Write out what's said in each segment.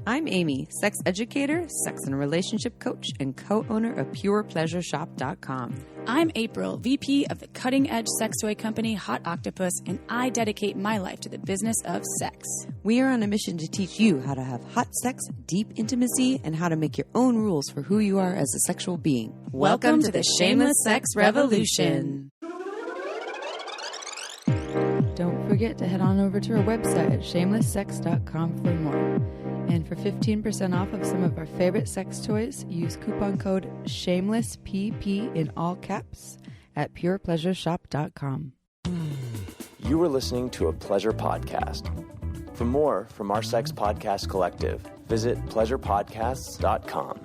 I'm Amy, sex educator, sex and relationship coach, and co-owner of PurePleasureShop.com. I'm April, VP of the cutting-edge sex toy company Hot Octopus, and I dedicate my life to the business of sex. We are on a mission to teach you how to have hot sex, deep intimacy, and how to make your own rules for who you are as a sexual being. Welcome to the Shameless Sex Revolution. Don't forget to head on over to our website at shamelesssex.com for more. And for 15% off of some of our favorite sex toys, use coupon code SHAMELESSPP in all caps at PurePleasureShop.com. You are listening to a pleasure podcast. For more from our sex podcast collective, visit pleasurepodcasts.com.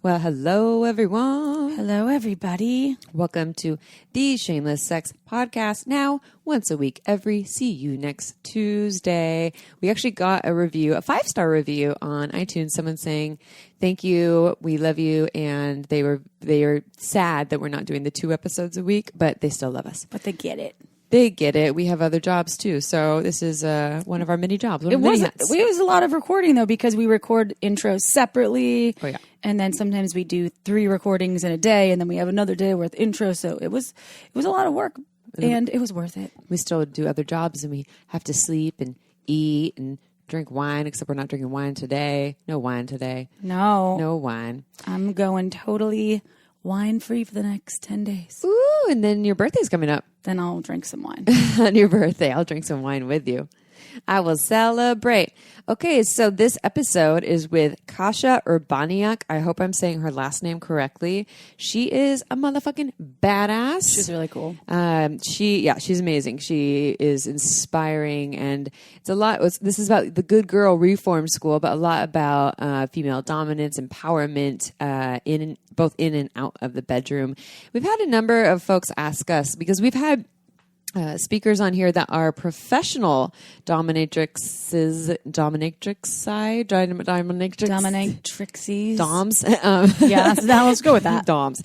Well, hello, everyone. Hello, everybody. Welcome to the Shameless Sex Podcast. Now, once a week, see you next Tuesday. We actually got a review, a 5-star review on iTunes. Someone saying, thank you, we love you, and they are sad that we're not doing the 2 episodes a week, but they still love us. But they get it. They get it. We have other jobs too. So this is one of our many jobs. It was a lot of recording though, because we record intros separately. Oh, yeah. And then sometimes we do 3 recordings in a day, and then we have another day worth intro. So it was a lot of work, and it was worth it. We still do other jobs, and we have to sleep and eat and drink wine, except we're not drinking wine today. No wine today. No wine. I'm going totally wine-free for the next 10 days. Ooh, and then your birthday's coming up. Then I'll drink some wine. On your birthday, I'll drink some wine with you. I will celebrate. Okay, so this episode is with Kasia Urbaniak. I hope I'm saying her last name correctly. She is a motherfucking badass. She's really cool. She's amazing. She is inspiring, and it's a lot. This is about the Good Girl Reform School, but a lot about female dominance, empowerment, both in and out of the bedroom. We've had a number of folks ask us, because we've had speakers on here that are professional dominatrixies, doms. Yeah, now let's go with that. Doms,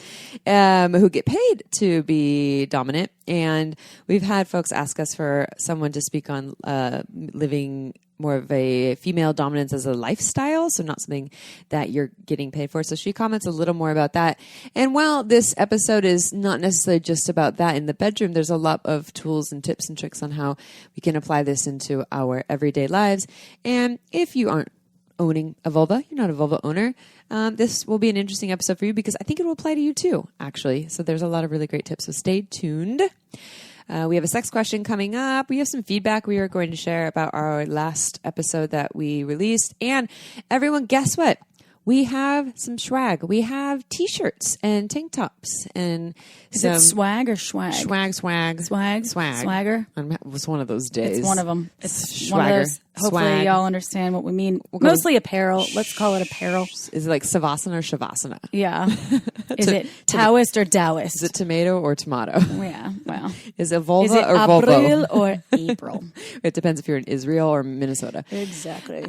who get paid to be dominant. And we've had folks ask us for someone to speak on living more of a female dominance as a lifestyle, so not something that you're getting paid for. So she comments a little more about that. And while this episode is not necessarily just about that in the bedroom, there's a lot of tools and tips and tricks on how we can apply this into our everyday lives. And if you aren't owning a vulva, you're not a vulva owner, this will be an interesting episode for you, because I think it will apply to you too, actually. So there's a lot of really great tips. So stay tuned. We have a sex question coming up. We have some feedback we are going to share about our last episode that we released. And everyone, guess what? We have some swag. We have T-shirts and tank tops and Is it swag or swag? Swag. Swagger. It was one of those days. It's one of them. It's Swagger. one of those. Hopefully y'all understand what we mean. Mostly apparel. Let's call it apparel. Is it like Savasana or Shavasana? Yeah. Is it Taoist or Taoist? Is it tomato or tomato? Yeah. Well. Is it vulva Is it or Volvo? April or April? It depends if you're in Israel or Minnesota. Exactly.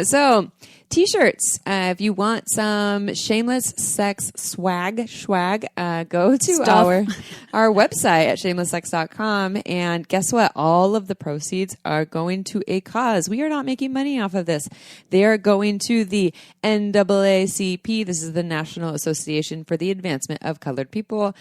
So T-shirts. If you want some shameless sex swag, go to our website at shamelesssex.com. And guess what? All of the proceeds are going to a cause. We are not making money off of this. They are going to the NAACP. This is the National Association for the Advancement of Colored People.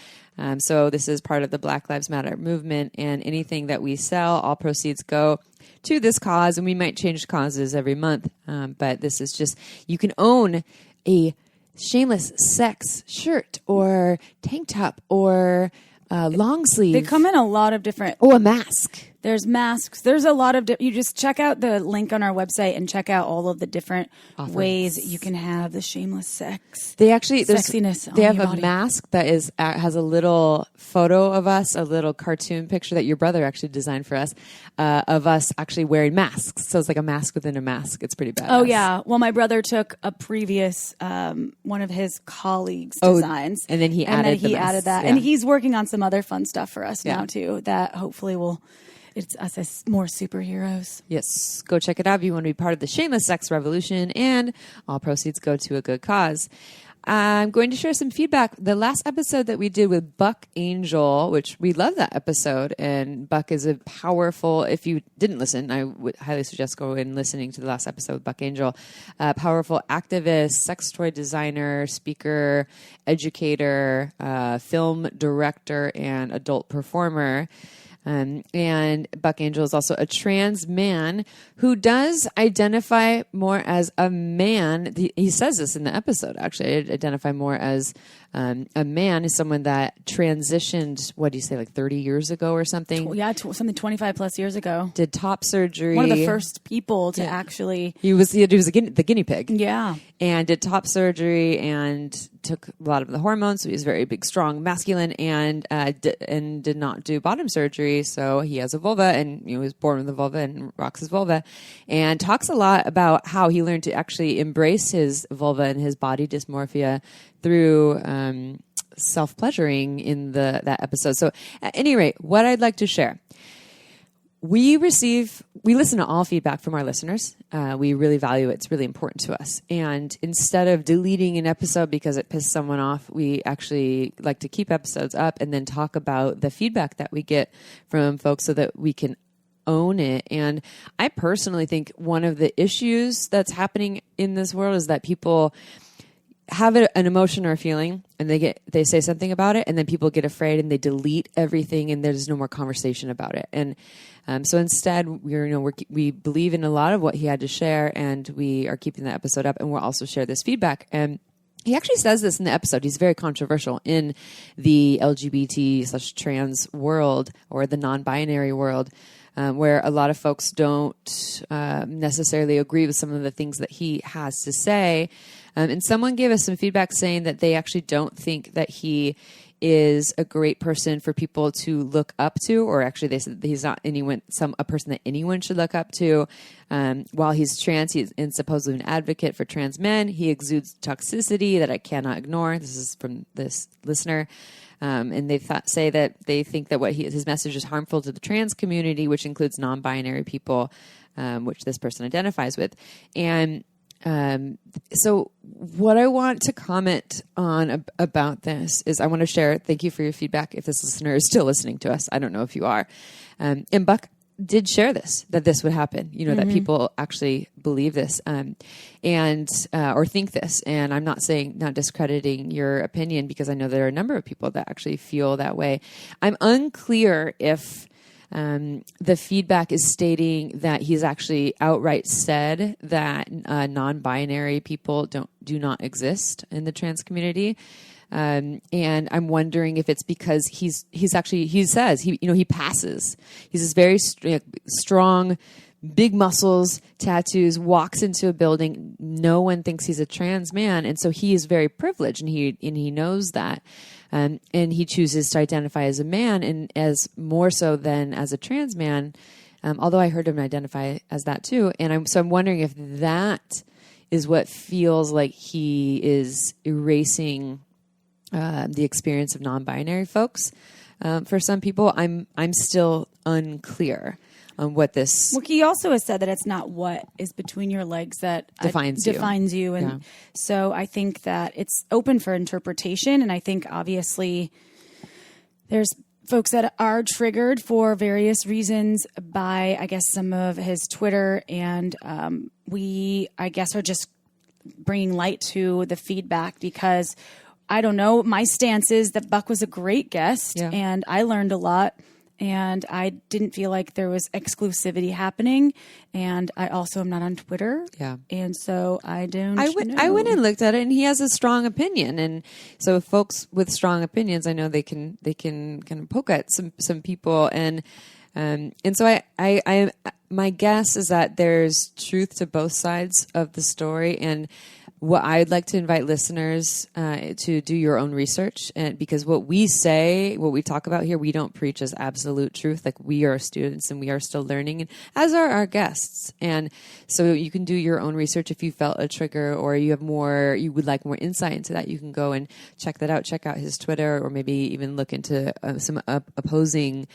So this is part of the Black Lives Matter movement, and anything that we sell, all proceeds go to this cause, and we might change causes every month. But this is just, you can own a shameless sex shirt or tank top or long sleeve. They come in a lot of different. Oh, a mask. There's masks. There's a lot of... you just check out the link on our website and check out all of the different ways you can have the shameless sex. They actually... Sexiness They have your a body. mask that is has a little photo of us, a little cartoon picture that your brother actually designed for us, of us actually wearing masks. So it's like a mask within a mask. It's pretty badass. Oh, yeah. Well, my brother took a previous... one of his colleagues' designs. And then he added that. Yeah. And he's working on some other fun stuff for us now, too, that hopefully will... It's us as more superheroes. Yes. Go check it out if you want to be part of the Shameless Sex Revolution, and all proceeds go to a good cause. I'm going to share some feedback. The last episode that we did with Buck Angel, which we love that episode, and Buck is a powerful, if you didn't listen, I would highly suggest go in listening to the last episode with Buck Angel, powerful activist, sex toy designer, speaker, educator, film director, and adult performer. And Buck Angel is also a trans man who does identify more as a man. He says this in the episode, actually. I identify more as a man, is someone that transitioned, what do you say, like 30 years ago or something? Yeah, something 25 plus years ago. Did top surgery. One of the first people to actually... He was the guinea pig. Yeah. And did top surgery and took a lot of the hormones. So he was very big, strong, masculine, and did not do bottom surgery. So he has a vulva, and he was born with a vulva and rocks his vulva, and talks a lot about how he learned to actually embrace his vulva and his body dysmorphia through self-pleasuring in that episode. So at any rate, what I'd like to share, we listen to all feedback from our listeners. We really value it. It's really important to us. And instead of deleting an episode because it pissed someone off, we actually like to keep episodes up and then talk about the feedback that we get from folks so that we can own it. And I personally think one of the issues that's happening in this world is that people have an emotion or a feeling, and they say something about it, and then people get afraid and they delete everything, and there's no more conversation about it. And so instead, we believe in a lot of what he had to share, and we are keeping the episode up, and we'll also share this feedback. And he actually says this in the episode. He's very controversial in the LGBT/trans world, or the non-binary world, where a lot of folks don't necessarily agree with some of the things that he has to say. And someone gave us some feedback saying that they actually don't think that he is a great person for people to look up to, or actually they said that he's not a person that anyone should look up to. While he's trans, he's supposedly an advocate for trans men. He exudes toxicity that I cannot ignore. This is from this listener. And they say that they think that his message is harmful to the trans community, which includes non-binary people, which this person identifies with. And so what I want to comment on about this is I want to share, thank you for your feedback. If this listener is still listening to us, I don't know if you are. And Buck did share that this would happen, that people actually believe this, or think this. And I'm not discrediting your opinion, because I know there are a number of people that actually feel that way. I'm unclear if the feedback is stating that he's actually outright said that non-binary people do not exist in the trans community. And I'm wondering if it's because he says he passes. He's this very strong, big muscles, tattoos, walks into a building. No one thinks he's a trans man. And so he is very privileged, and he knows that. And he chooses to identify as a man, and as more so than as a trans man. Although I heard him identify as that too. And I'm wondering if that is what feels like he is erasing the experience of non-binary folks. For some people, I'm still unclear on what this... Well, he also has said that it's not what is between your legs that defines you. And so I think that it's open for interpretation. And I think obviously there's folks that are triggered for various reasons by, I guess, some of his Twitter. And we, I guess, are just bringing light to the feedback, because I don't know. My stance is that Buck was a great guest, and I learned a lot, and I didn't feel like there was exclusivity happening. And I also am not on Twitter. Yeah. And so I don't know. I went and looked at it, and he has a strong opinion. And so folks with strong opinions, I know they can kind of poke at some people. And so I my guess is that there's truth to both sides of the story. And what I'd like to invite listeners to do your own research, and because what we talk about here, we don't preach as absolute truth. Like, we are students and we are still learning, and as are our guests. And so you can do your own research. If you felt a trigger, or you would like more insight into that, you can go and check that out. Check out his Twitter, or maybe even look into some opposing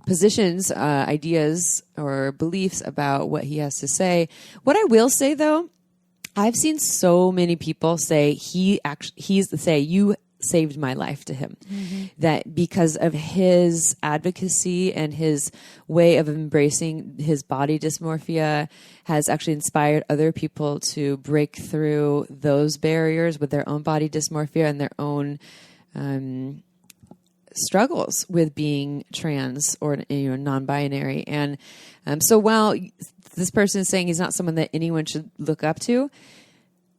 positions, ideas, or beliefs about what he has to say. What I will say, though, I've seen so many people say you saved my life to him. Mm-hmm. That because of his advocacy and his way of embracing his body dysmorphia has actually inspired other people to break through those barriers with their own body dysmorphia and their own struggles with being trans or non-binary. And so while this person is saying he's not someone that anyone should look up to,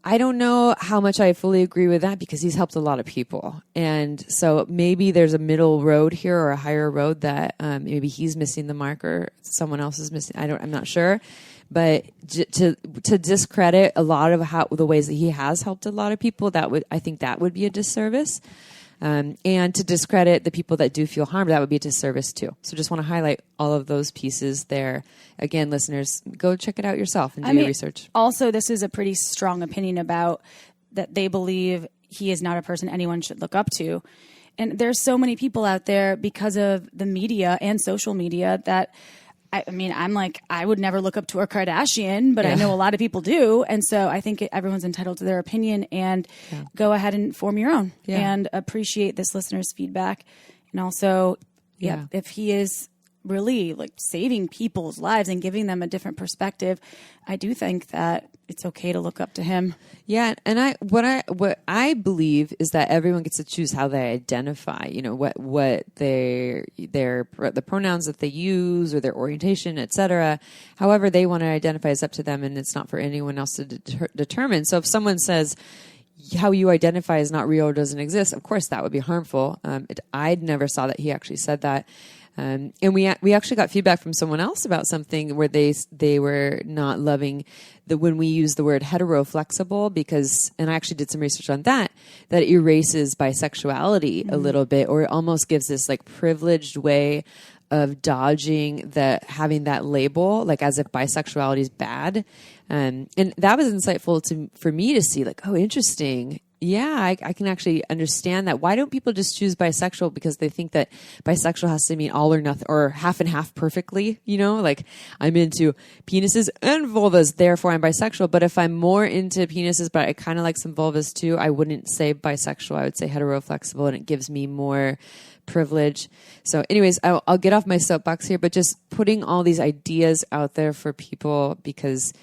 I don't know how much I fully agree with that because he's helped a lot of people. And so maybe there's a middle road here or a higher road that maybe he's missing the mark or someone else is missing. I'm not sure. But to discredit a lot of the ways that he has helped a lot of people, I think that would be a disservice. And to discredit the people that do feel harmed, that would be a disservice too. So just want to highlight all of those pieces there. Again, listeners, go check it out yourself and do your research. Also, this is a pretty strong opinion about that they believe he is not a person anyone should look up to. And there's so many people out there because of the media and social media that I'm like, I would never look up to a Kardashian, but I know a lot of people do. And so I think everyone's entitled to their opinion and go ahead and form your own and appreciate this listener's feedback. And also, if he is really like saving people's lives and giving them a different perspective, I do think that it's okay to look up to him. Yeah, and what I believe is that everyone gets to choose how they identify. You know, what the pronouns that they use or their orientation, etc. However they want to identify is up to them, and it's not for anyone else to determine. So if someone says how you identify is not real or doesn't exist, of course that would be harmful. I never saw that he actually said that. And we actually got feedback from someone else about something where they were not loving when we use the word heteroflexible and I actually did some research on that it erases bisexuality a little bit, or it almost gives this like privileged way of dodging having that label, like as if bisexuality is bad. And that was insightful for me to see, like, oh, interesting. Yeah, I can actually understand that. Why don't people just choose bisexual because they think that bisexual has to mean all or nothing or half and half perfectly? You know, like I'm into penises and vulvas, therefore I'm bisexual. But if I'm more into penises, but I kind of like some vulvas too, I wouldn't say bisexual. I would say heteroflexible, and it gives me more privilege. So anyways, I'll get off my soapbox here, but just putting all these ideas out there for people because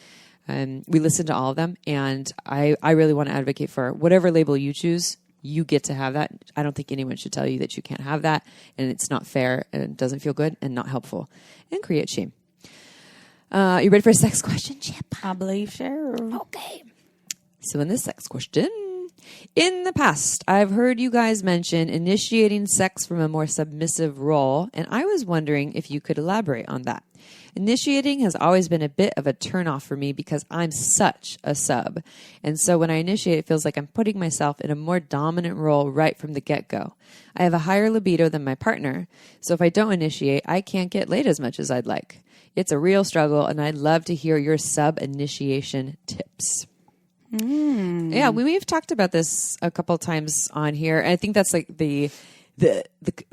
we listen to all of them, and I really want to advocate for whatever label you choose. You get to have that. I don't think anyone should tell you that you can't have that, and it's not fair, and it doesn't feel good, and not helpful, and create shame. You ready for a sex question, Chip? I believe so. Okay. So in this sex question, in the past, I've heard you guys mention initiating sex from a more submissive role, and I was wondering if you could elaborate on that. Initiating has always been a bit of a turnoff for me because I'm such a sub. And so when I initiate, it feels like I'm putting myself in a more dominant role right from the get-go. I have a higher libido than my partner, so if I don't initiate, I can't get laid as much as I'd like. It's a real struggle, and I'd love to hear your sub-initiation tips. Yeah, we've talked about this a couple of times on here. I think that's like the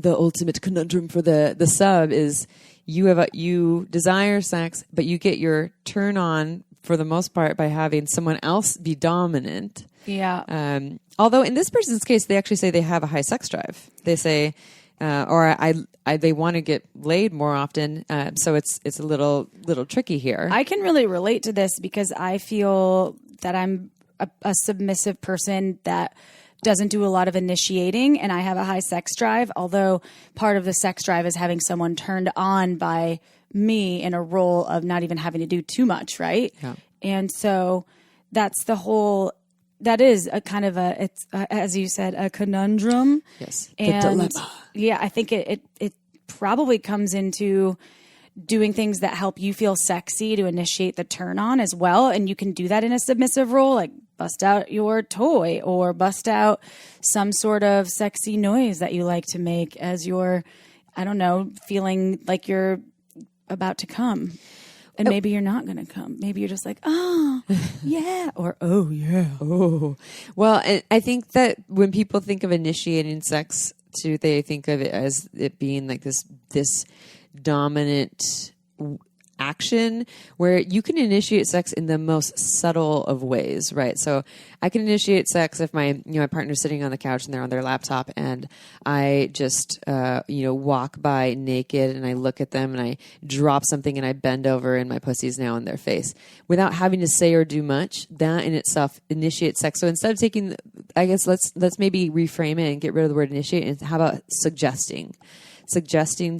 ultimate conundrum for the sub is you desire sex, but you get your turn on for the most part by having someone else be dominant. Yeah. Although in this person's case, they actually say they have a high sex drive. They say, they want to get laid more often. So it's a little tricky here. I can really relate to this because I feel that I'm a submissive person that doesn't do a lot of initiating, and I have a high sex drive, although part of the sex drive is having someone turned on by me in a role of not even having to do too much, right? Yeah. And so that is a kind of it's as you said, a conundrum. Yes. And the dilemma. Yeah, I think it probably comes into doing things that help you feel sexy to initiate the turn on as well. And you can do that in a submissive role, like bust out your toy or bust out some sort of sexy noise that you like to make as you're, I don't know, feeling like you're about to come. And maybe you're not going to come. Maybe you're just like, oh, yeah. Or, oh, yeah. Oh. Well, and I think that when people think of initiating sex, too, they think of it as it being like this dominant action where you can initiate sex in the most subtle of ways, right? So I can initiate sex if my partner's sitting on the couch and they're on their laptop and I just, walk by naked and I look at them and I drop something and I bend over and my pussy's now in their face without having to say or do much. That in itself initiates sex. So instead of taking, I guess let's maybe reframe it and get rid of the word initiate. And how about suggesting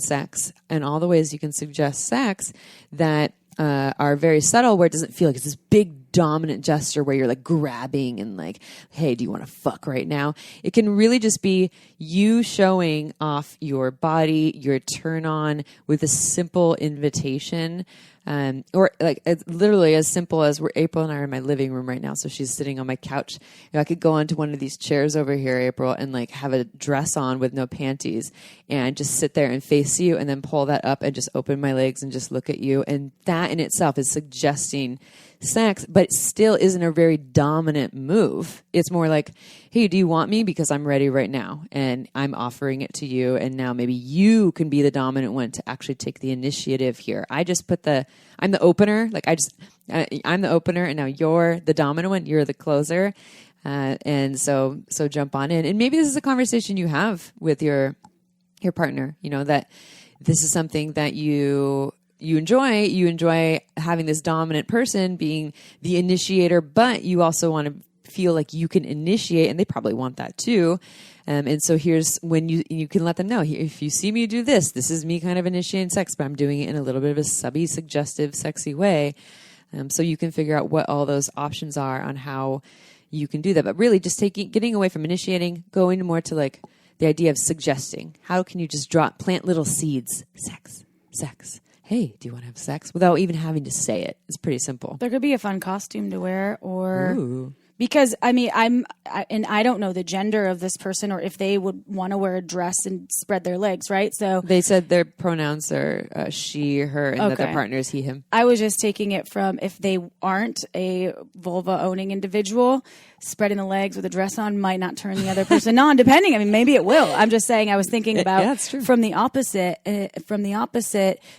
sex and all the ways you can suggest sex that are very subtle, where it doesn't feel like it's this big dominant gesture where you're like grabbing and like, hey, do you want to fuck right now? It can really just be you showing off your body, your turn on with a simple invitation. Or like it's literally as simple as April and I are in my living room right now. So she's sitting on my couch. I could go onto one of these chairs over here, April, and like have a dress on with no panties and just sit there and face you and then pull that up and just open my legs and just look at you. And that in itself is suggesting sex, but it still isn't a very dominant move. It's more like, hey, do you want me? Because I'm ready right now and I'm offering it to you. And now maybe you can be the dominant one to actually take the initiative here. I just put I'm the opener. Like I'm the opener and now you're the dominant one. You're the closer. And so jump on in. And maybe this is a conversation you have with your partner, that this is something that you enjoy having this dominant person being the initiator, but you also want to feel like you can initiate, and they probably want that too. And so here's when you can let them know, if you see me do this is me kind of initiating sex, but I'm doing it in a little bit of a subby, suggestive, sexy way. So you can figure out what all those options are on how you can do that. But really just getting away from initiating, going more to like the idea of suggesting. How can you just plant little seeds? Sex. Hey, do you want to have sex? Without even having to say it. It's pretty simple. There could be a fun costume to wear because I don't know the gender of this person or if they would want to wear a dress and spread their legs, right? So they said their pronouns are she, her, and that their partner is he, him. I was just taking it from if they aren't a vulva owning individual, spreading the legs with a dress on might not turn the other person on, depending. I mean, maybe it will. I'm just saying I was thinking about from the opposite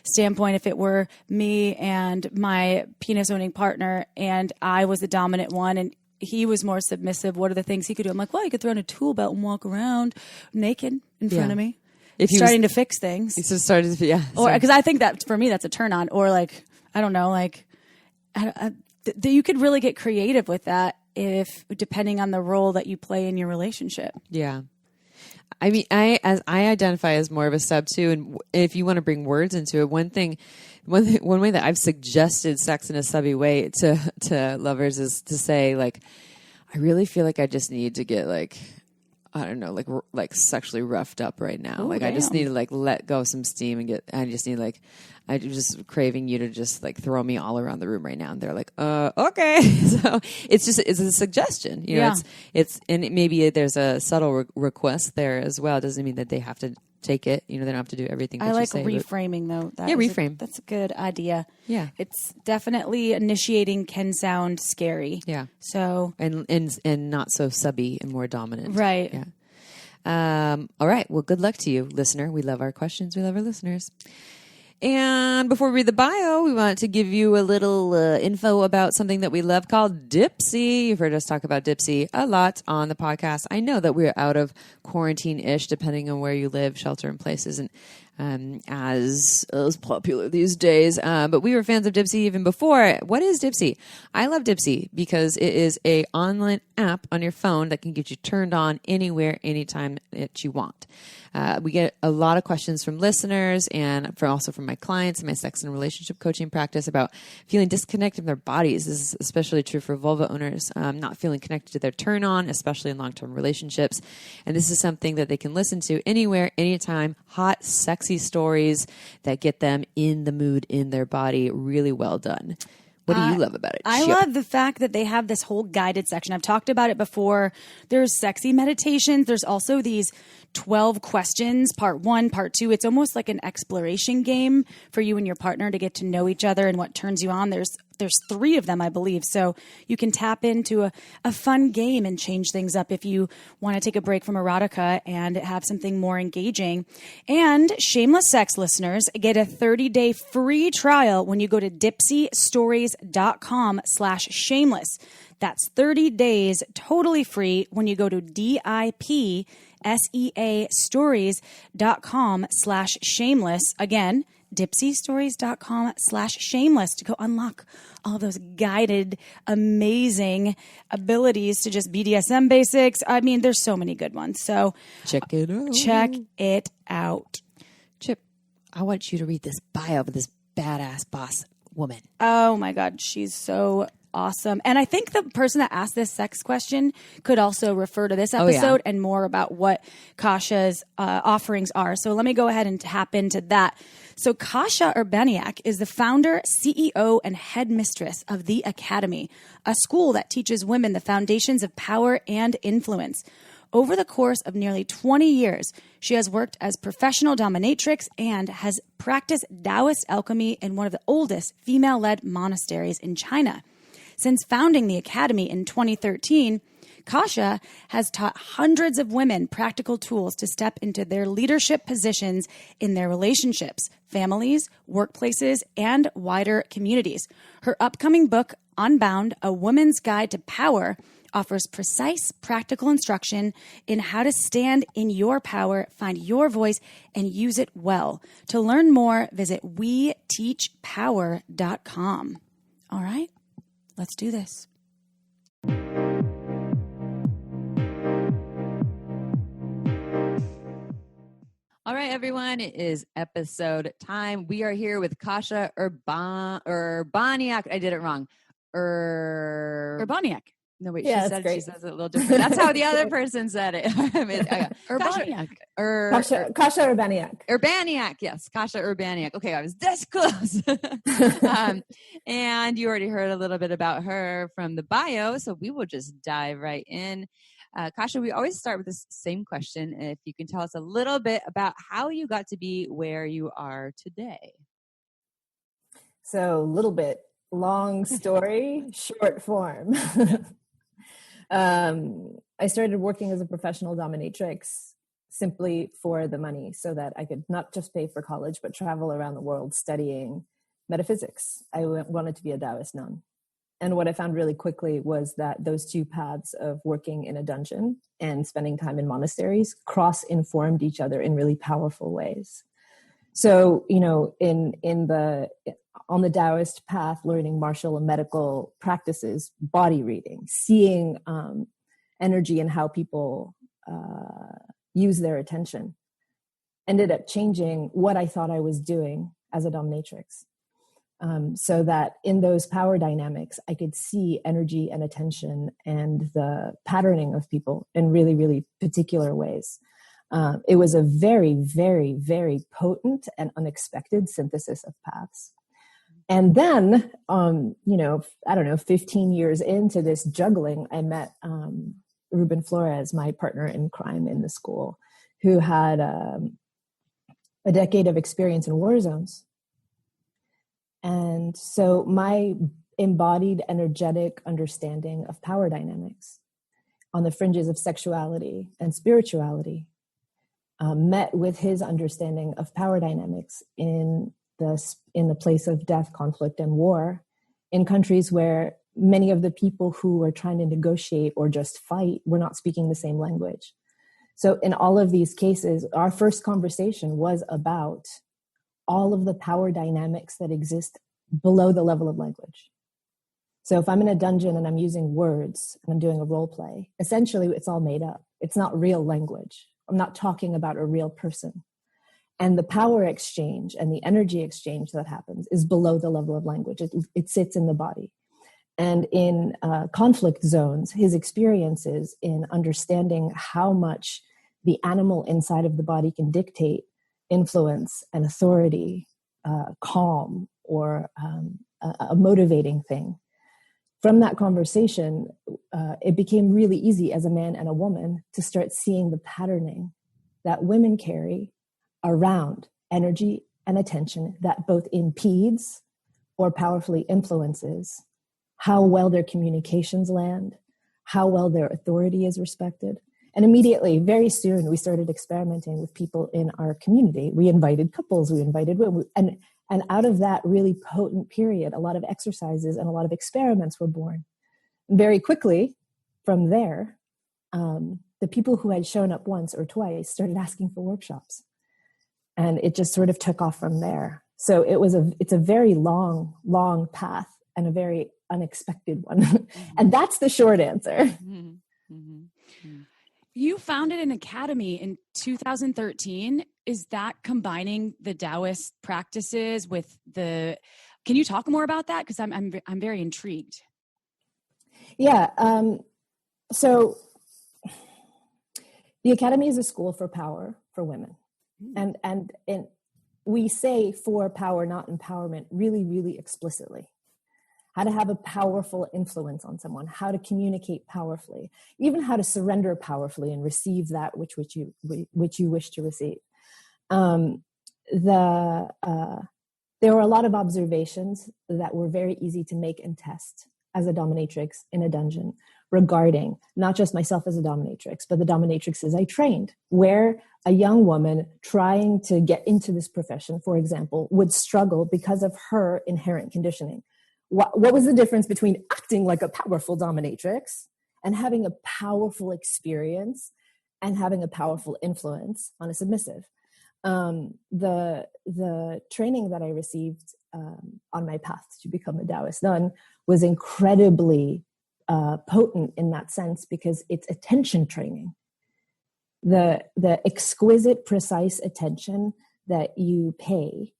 standpoint, if it were me and my penis owning partner and I was the dominant one and he was more submissive, what are the things he could do? I'm like, well, you could throw on a tool belt and walk around naked in front of me. If he's starting to fix things. He's just starting to, Or because I think that for me, that's a turn on. Or like, I don't know, like you could really get creative with that depending on the role that you play in your relationship. Yeah. I mean, I identify as more of a sub too. And if you want to bring words into it, one way that I've suggested sex in a subby way to lovers is to say like, I really feel like I just need to get like, I don't know, like sexually roughed up right now. Ooh, like damn. I just need to like let go of some steam and I'm just craving you to just like throw me all around the room right now. And they're like, okay. So it's a suggestion, and maybe there's a subtle request there as well. It doesn't mean that they have to take it. They don't have to do everything that I like you say. reframing though. Reframe. That's a good idea. Yeah. It's definitely initiating can sound scary. Yeah. So. And not so subby and more dominant. Right. Yeah. All right. Well, good luck to you, listener. We love our questions. We love our listeners. And before we read the bio, we want to give you a little info about something that we love called Dipsy. You've heard us talk about Dipsy a lot on the podcast. I know that we're out of quarantine-ish, depending on where you live, shelter in place isn't as popular these days. But we were fans of Dipsy even before. What is Dipsy? I love Dipsy because it is a online app on your phone that can get you turned on anywhere, anytime that you want. We get a lot of questions from listeners and also from my clients in my sex and relationship coaching practice about feeling disconnected from their bodies. This is especially true for vulva owners, not feeling connected to their turn on, especially in long-term relationships. And this is something that they can listen to anywhere, anytime. Hot, sexy stories that get them in the mood, in their body. Really well done. What do you love about it? I love the fact that they have this whole guided section. I've talked about it before. There's sexy meditations. There's also these 12 questions, part 1, part 2. It's almost like an exploration game for you and your partner to get to know each other and what turns you on. There's there's 3 of them, I believe. So you can tap into a fun game and change things up if you want to take a break from erotica and have something more engaging. And Shameless Sex listeners get a 30-day free trial when you go to dipsystories.com/shameless. That's 30 days totally free when you go to DIPSEA stories.com/shameless. Again, dipsystories.com/shameless to go unlock all of those guided, amazing abilities to just BDSM basics. I mean, there's so many good ones. So check it out. Check it out. Chip, I want you to read this bio of this badass boss woman. Oh my God. She's so awesome. And I think the person that asked this sex question could also refer to this episode and more about what Kasia's offerings are. So let me go ahead and tap into that. So Kasia Urbaniak is the founder, CEO, and headmistress of The Academy, a school that teaches women the foundations of power and influence. Over the course of nearly 20 years, she has worked as professional dominatrix and has practiced Taoist alchemy in one of the oldest female-led monasteries in China. Since founding the Academy in 2013, Kasia has taught hundreds of women practical tools to step into their leadership positions in their relationships, families, workplaces, and wider communities. Her upcoming book, Unbound, A Woman's Guide to Power, offers precise, practical instruction in how to stand in your power, find your voice, and use it well. To learn more, visit weteachpower.com. All right, let's do this. All right, everyone, it is episode time. We are here with Kasia Urbaniak. I did it wrong. Urbaniak. No, wait, she says it a little different. That's how the other person said it. Urbaniak. Kasia Urbaniak. Urbaniak, yes. Kasia Urbaniak. Okay, I was this close. And you already heard a little bit about her from the bio, so we will just dive right in. Kasia, we always start with this same question. If you can tell us a little bit about how you got to be where you are today. So, a little bit, long story, short form. I started working as a professional dominatrix simply for the money so that I could not just pay for college, but travel around the world studying metaphysics. I wanted to be a Taoist nun. And what I found really quickly was that those 2 paths of working in a dungeon and spending time in monasteries cross-informed each other in really powerful ways. So, you know, on the Taoist path, learning martial and medical practices, body reading, seeing energy and how people use their attention, ended up changing what I thought I was doing as a dominatrix. So that in those power dynamics, I could see energy and attention and the patterning of people in really, really particular ways. It was a very, very, very potent and unexpected synthesis of paths. And then, 15 years into this juggling, I met Ruben Flores, my partner in crime in the school, who had a decade of experience in war zones. And so my embodied energetic understanding of power dynamics on the fringes of sexuality and spirituality met with his understanding of power dynamics in the place of death, conflict, and war in countries where many of the people who were trying to negotiate or just fight were not speaking the same language. So in all of these cases, our first conversation was about all of the power dynamics that exist below the level of language. So if I'm in a dungeon and I'm using words and I'm doing a role play, essentially it's all made up. It's not real language. I'm not talking about a real person. And the power exchange and the energy exchange that happens is below the level of language. It sits in the body. And in conflict zones, his experiences in understanding how much the animal inside of the body can dictate influence and authority, calm, or a motivating thing. From that conversation, it became really easy as a man and a woman to start seeing the patterning that women carry around energy and attention that both impedes or powerfully influences how well their communications land, how well their authority is respected. And immediately, very soon, we started experimenting with people in our community. We invited couples, we invited women, and out of that really potent period, a lot of exercises and a lot of experiments were born. And very quickly, from there, the people who had shown up once or twice started asking for workshops. And it just sort of took off from there. So it's a very long, long path and a very unexpected one. And that's the short answer. Mm-hmm. Mm-hmm. You founded an academy in 2013. Is that combining the Taoist practices with can you talk more about that? Because I'm very intrigued. Yeah. So the academy is a school for power for women. And we say for power, not empowerment, really, really explicitly. How to have a powerful influence on someone, how to communicate powerfully, even how to surrender powerfully and receive that which you wish to receive. There were a lot of observations that were very easy to make and test as a dominatrix in a dungeon regarding not just myself as a dominatrix, but the dominatrixes I trained, where a young woman trying to get into this profession, for example, would struggle because of her inherent conditioning. What was the difference between acting like a powerful dominatrix and having a powerful experience and having a powerful influence on a submissive? The training that I received on my path to become a Taoist nun was incredibly potent in that sense because it's attention training. The exquisite, precise attention that you pay,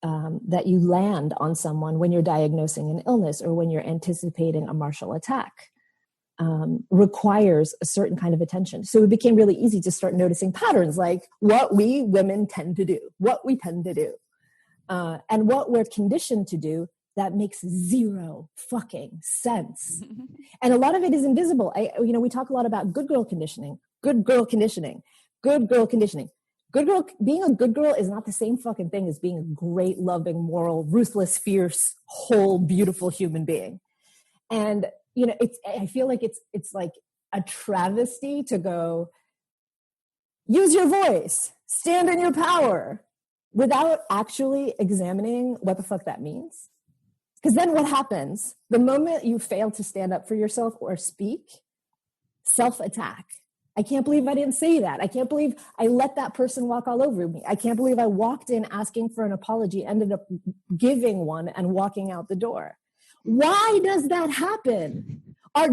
that you land on someone when you're diagnosing an illness or when you're anticipating a martial attack, requires a certain kind of attention. So it became really easy to start noticing patterns like what we women tend to do, and what we're conditioned to do that makes zero fucking sense. And a lot of it is invisible. We talk a lot about good girl conditioning. Being a good girl is not the same fucking thing as being a great, loving, moral, ruthless, fierce, whole, beautiful human being. And, I feel like it's like a travesty to go, use your voice, stand in your power, without actually examining what the fuck that means. Because then what happens? The moment you fail to stand up for yourself or speak, self-attack. I can't believe I didn't say that. I can't believe I let that person walk all over me. I can't believe I walked in asking for an apology, ended up giving one and walking out the door. Why does that happen?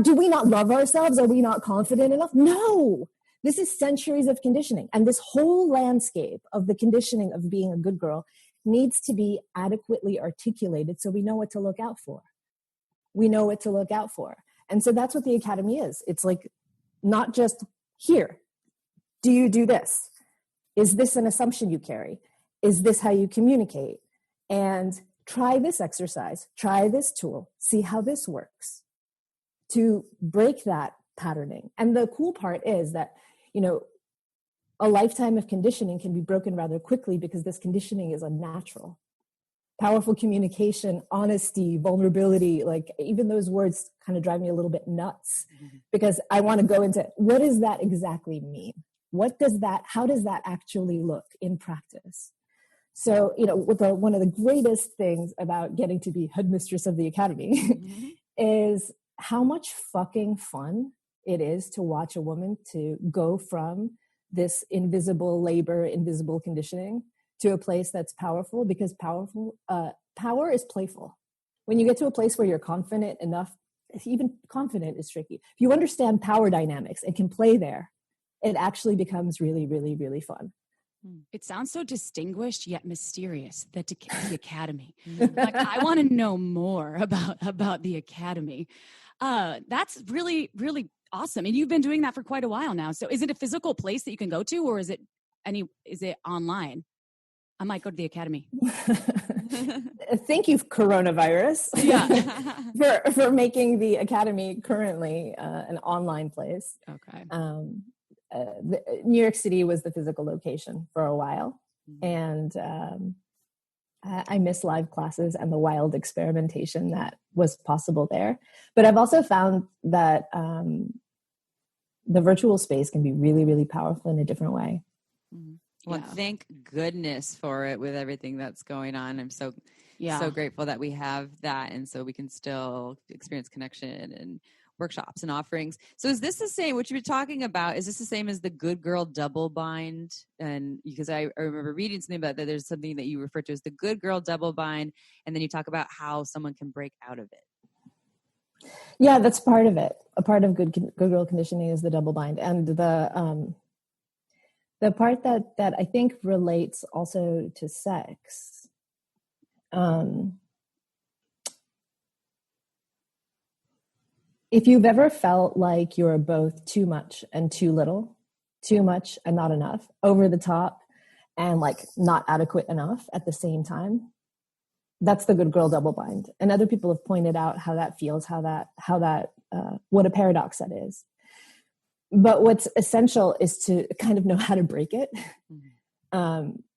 Do we not love ourselves? Are we not confident enough? No. This is centuries of conditioning. And this whole landscape of the conditioning of being a good girl needs to be adequately articulated so we know what to look out for. And so that's what the academy is. It's like not just here. Do you do this? Is this an assumption you carry? Is this how you communicate? And try this exercise, try this tool, see how this works to break that patterning. And the cool part is that, a lifetime of conditioning can be broken rather quickly because this conditioning is unnatural. Powerful communication, honesty, vulnerability, like even those words kind of drive me a little bit nuts because I want to go into what does that exactly mean? How does that actually look in practice? So, one of the greatest things about getting to be headmistress of the academy is how much fucking fun it is to watch a woman to go from this invisible labor, invisible conditioning to a place that's powerful, because power is playful. When you get to a place where you're confident enough, even confident is tricky. If you understand power dynamics and can play there, it actually becomes really, really, really fun. It sounds so distinguished yet mysterious, the academy. Like, I want to know more about the academy. That's really, really awesome. And you've been doing that for quite a while now. So is it a physical place that you can go to, or is it online? I might go to the academy. Thank you, coronavirus, for making the academy currently an online place. Okay. New York City was the physical location for a while. And I miss live classes and the wild experimentation that was possible there. But I've also found that the virtual space can be really, really powerful in a different way. Well, thank goodness for it with everything that's going on. I'm so grateful that we have that. And so we can still experience connection and workshops and offerings. So is this the same, what you've been talking about, is this the same as the good girl double bind? And because I remember reading something about that, there's something that you refer to as the good girl double bind. And then you talk about how someone can break out of it. Yeah, that's part of it. A part of good girl conditioning is the double bind. And the part that I think relates also to sex, if you've ever felt like you're both too much and too little, too much and not enough, over the top and like not adequate enough at the same time, that's the good girl double bind. And other people have pointed out how that feels, what a paradox that is. But what's essential is to kind of know how to break it,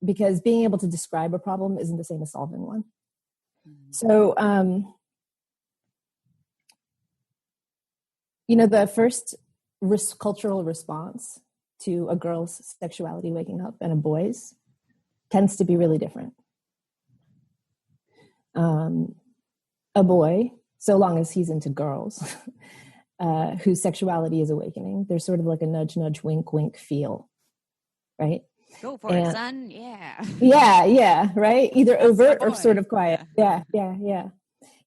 because being able to describe a problem isn't the same as solving one. So, the first cultural response to a girl's sexuality waking up and a boy's tends to be really different. A boy, so long as he's into girls, whose sexuality is awakening, there's sort of like a nudge, nudge, wink, wink feel, right? Go for it, son. Yeah. Yeah, right? Either overt or sort of quiet. Yeah.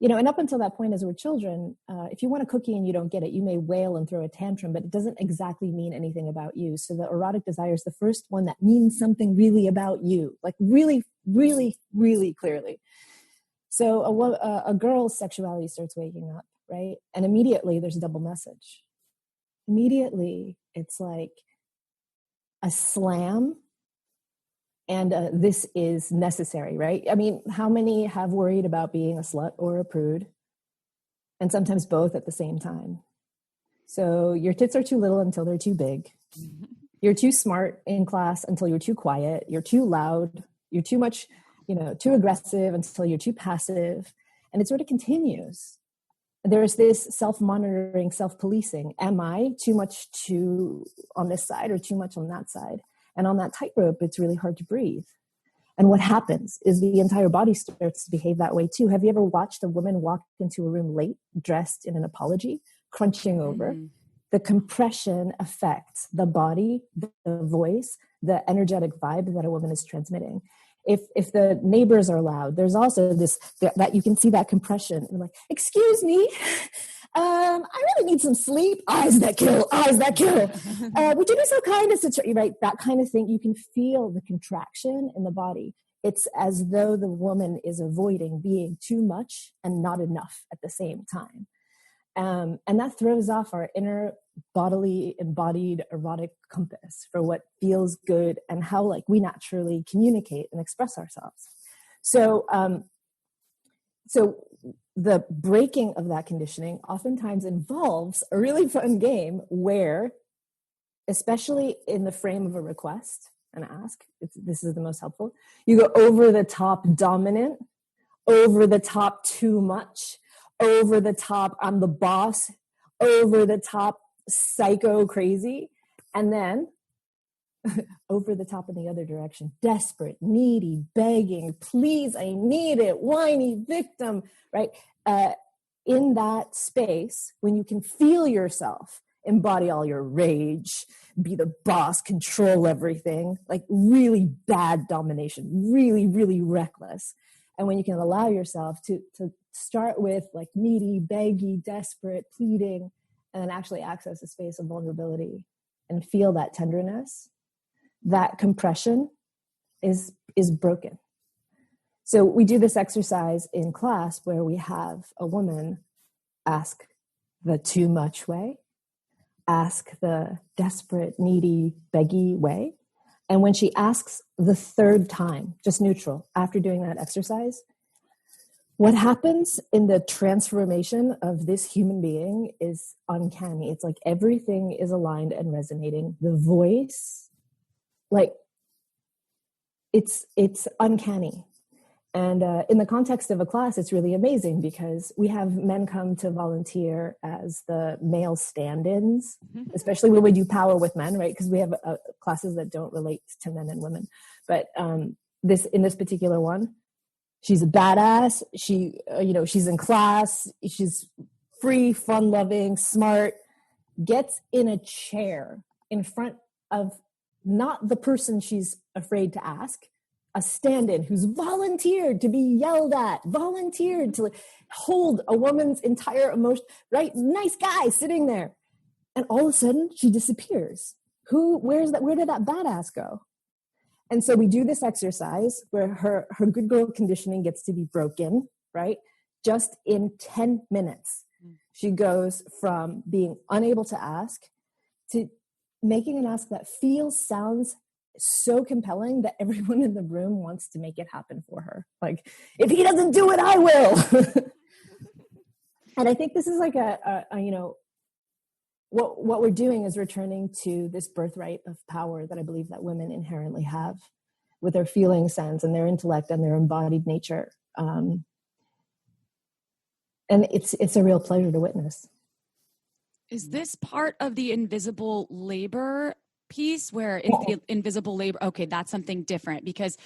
And up until that point, as we're children, if you want a cookie and you don't get it, you may wail and throw a tantrum, but it doesn't exactly mean anything about you. So the erotic desire is the first one that means something really about you, like really, really, really clearly. So a girl's sexuality starts waking up, right? And immediately there's a double message. Immediately it's like a slam and this is necessary, right? I mean, how many have worried about being a slut or a prude? And sometimes both at the same time. So your tits are too little until they're too big. You're too smart in class until you're too quiet. You're too loud. You're too much, too aggressive until you're too passive. And it sort of continues. There's this self-monitoring, self-policing. Am I too much on this side or too much on that side? And on that tightrope, it's really hard to breathe. And what happens is the entire body starts to behave that way too. Have you ever watched a woman walk into a room late, dressed in an apology, crunching over? The compression affects the body, the voice, the energetic vibe that a woman is transmitting. If the neighbors are loud, there's also that you can see that compression. And like, excuse me, I really need some sleep. Eyes that kill. Would you be so kind as to, right? That kind of thing. You can feel the contraction in the body. It's as though the woman is avoiding being too much and not enough at the same time. And that throws off our inner bodily embodied erotic compass for what feels good and how like we naturally communicate and express ourselves. So the breaking of that conditioning oftentimes involves a really fun game where, especially in the frame of a request and ask, this is the most helpful, you go over the top dominant, over the top too much, over the top I'm the boss, over the top psycho crazy, and then over the top in the other direction, desperate, needy, begging, please, I need it, whiny victim, right? In that space, when you can feel yourself, embody all your rage, be the boss, control everything, like really bad domination, really, really reckless. And when you can allow yourself to start with like needy, beggy, desperate, pleading, and then actually access a space of vulnerability and feel that tenderness, that compression is broken. So we do this exercise in class where we have a woman ask the too much way, ask the desperate, needy, beggy way. And when she asks the third time, just neutral, after doing that exercise, what happens in the transformation of this human being is uncanny. It's like everything is aligned and resonating. The voice, like, it's uncanny. And in the context of a class, it's really amazing because we have men come to volunteer as the male stand-ins, especially when we do power with men, right? Because we have classes that don't relate to men and women. But in this particular one, she's a badass. She's in class. She's free, fun-loving, smart, gets in a chair in front of not the person she's afraid to ask, a stand-in who's volunteered to be yelled at, volunteered to hold a woman's entire emotion, right? Nice guy sitting there. And all of a sudden she disappears. Where did that badass go? And so we do this exercise where her good girl conditioning gets to be broken, right? Just in 10 minutes. She goes from being unable to ask to making an ask that sounds so compelling that everyone in the room wants to make it happen for her. Like, if he doesn't do it, I will. And I think this is like what we're doing is returning to this birthright of power that I believe that women inherently have with their feeling sense and their intellect and their embodied nature. And it's a real pleasure to witness. Is this part of the invisible labor piece where it's the invisible labor? Okay, that's something different because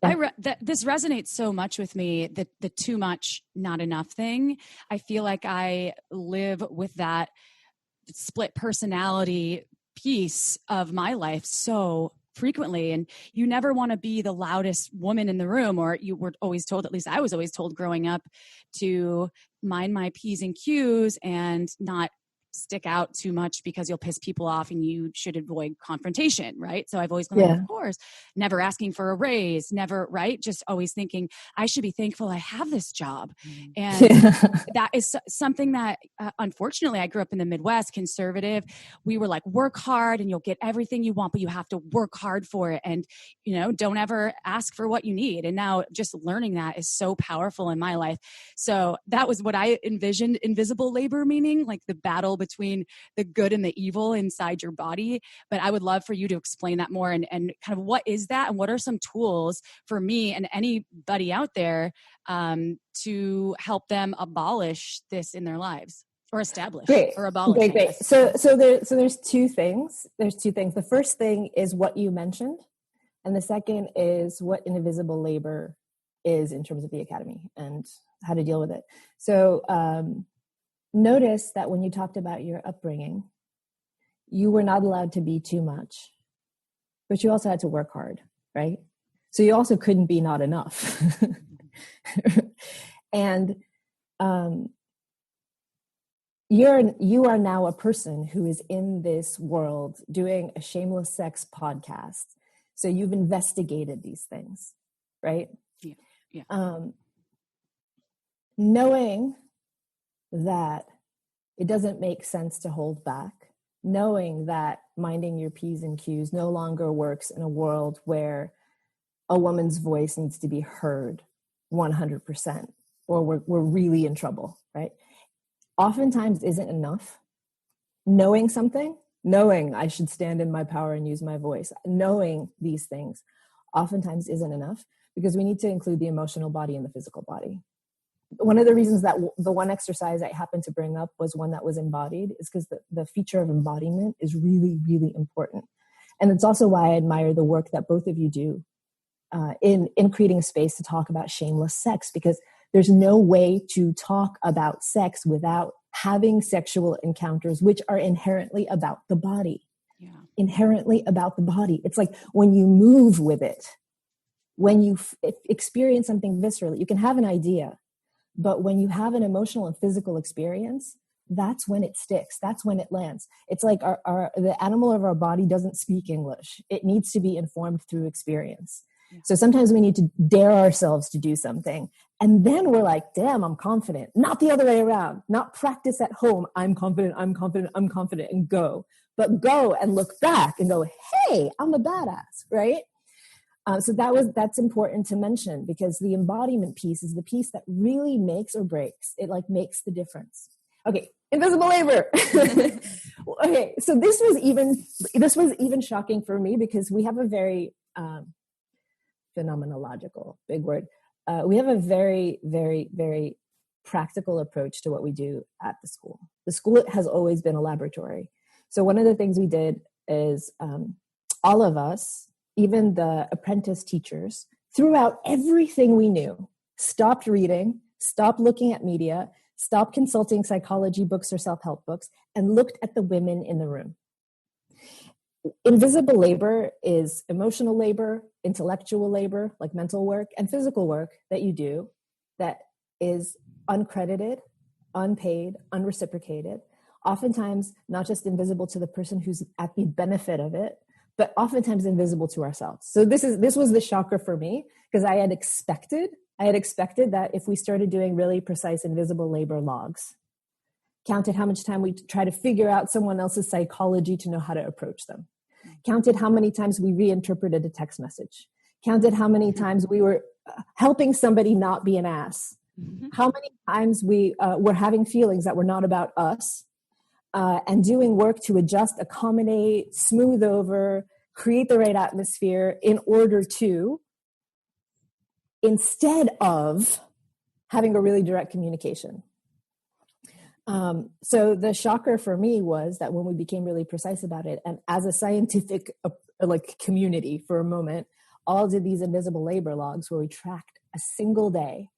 this resonates so much with me, the too much, not enough thing. I feel like I live with that split personality piece of my life so frequently, and you never want to be the loudest woman in the room, or you were always told, at least I was always told growing up, to mind my P's and Q's and not stick out too much because you'll piss people off and you should avoid confrontation, right? So I've always been like, of course, never asking for a raise, never, right? Just always thinking I should be thankful I have this job. And that is something that unfortunately I grew up in the Midwest, conservative. We were like, work hard and you'll get everything you want, but you have to work hard for it. And, don't ever ask for what you need. And now just learning that is so powerful in my life. So that was what I envisioned invisible labor meaning, like the battle between the good and the evil inside your body. But I would love for you to explain that more and kind of what is that and what are some tools for me and anybody out there to help them abolish this in their lives or establish or abolish. Great. So there's two things. The first thing is what you mentioned. And the second is what invisible labor is in terms of the academy and how to deal with it. So, notice that when you talked about your upbringing, you were not allowed to be too much, but you also had to work hard, right? So you also couldn't be not enough. And you are now a person who is in this world doing a Shameless Sex podcast. So you've investigated these things, right? Yeah. Knowing that it doesn't make sense to hold back, knowing that minding your P's and Q's no longer works in a world where a woman's voice needs to be heard 100%, or we're really in trouble, right? Oftentimes isn't enough. Knowing something, knowing I should stand in my power and use my voice, knowing these things oftentimes isn't enough because we need to include the emotional body and the physical body. One of the reasons that the one exercise I happened to bring up was one that was embodied is because the feature of embodiment is really, really important. And it's also why I admire the work that both of you do in creating a space to talk about shameless sex, because there's no way to talk about sex without having sexual encounters, which are inherently about the body. Yeah. Inherently about the body. It's like when you move with it, when you experience something viscerally, you can have an idea, but when you have an emotional and physical experience, that's when it sticks. That's when it lands. It's like the animal of our body doesn't speak English. It needs to be informed through experience. Yeah. So sometimes we need to dare ourselves to do something. And then we're like, damn, I'm confident. Not the other way around. Not practice at home. I'm confident, and go. But go and look back and go, hey, I'm a badass, right? So that's important to mention because the embodiment piece is the piece that really makes or breaks. It like makes the difference. Okay, invisible labor. Okay, so this was even shocking for me because we have a very phenomenological, big word, we have a very, very, very practical approach to what we do at the school. The school has always been a laboratory. So one of the things we did is all of us, even the apprentice teachers, threw out everything we knew, stopped reading, stopped looking at media, stopped consulting psychology books or self-help books, and looked at the women in the room. Invisible labor is emotional labor, intellectual labor, like mental work, and physical work that you do that is uncredited, unpaid, unreciprocated, oftentimes not just invisible to the person who's at the benefit of it, but oftentimes invisible to ourselves. So this was the shocker for me, because I had expected that if we started doing really precise invisible labor logs, counted how much time we try to figure out someone else's psychology to know how to approach them, counted how many times we reinterpreted a text message, counted how many times we were helping somebody not be an ass, how many times we were having feelings that were not about us, and doing work to adjust, accommodate, smooth over, create the right atmosphere in order to, instead of having a really direct communication. So the shocker for me was that when we became really precise about it, and as a scientific community for a moment, all did these invisible labor logs where we tracked a single day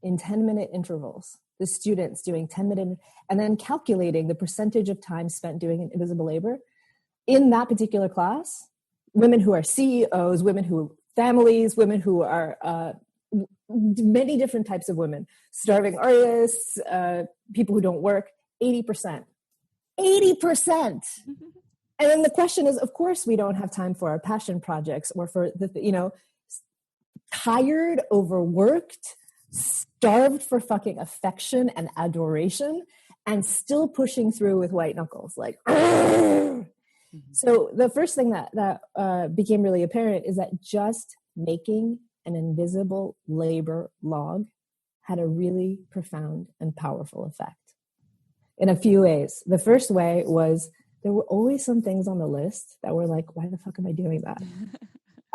in 10-minute intervals, the students doing 10-minute, and then calculating the percentage of time spent doing invisible labor in that particular class. Women who are CEOs, women who families, women who are many different types of women, starving artists, people who don't work, 80%. 80%! And then the question is, of course, we don't have time for our passion projects or for tired, overworked, starved for fucking affection and adoration, and still pushing through with white knuckles, like. So the first thing that became really apparent is that just making an invisible labor log had a really profound and powerful effect in a few ways. The first way was there were always some things on the list that were like, why the fuck am I doing that?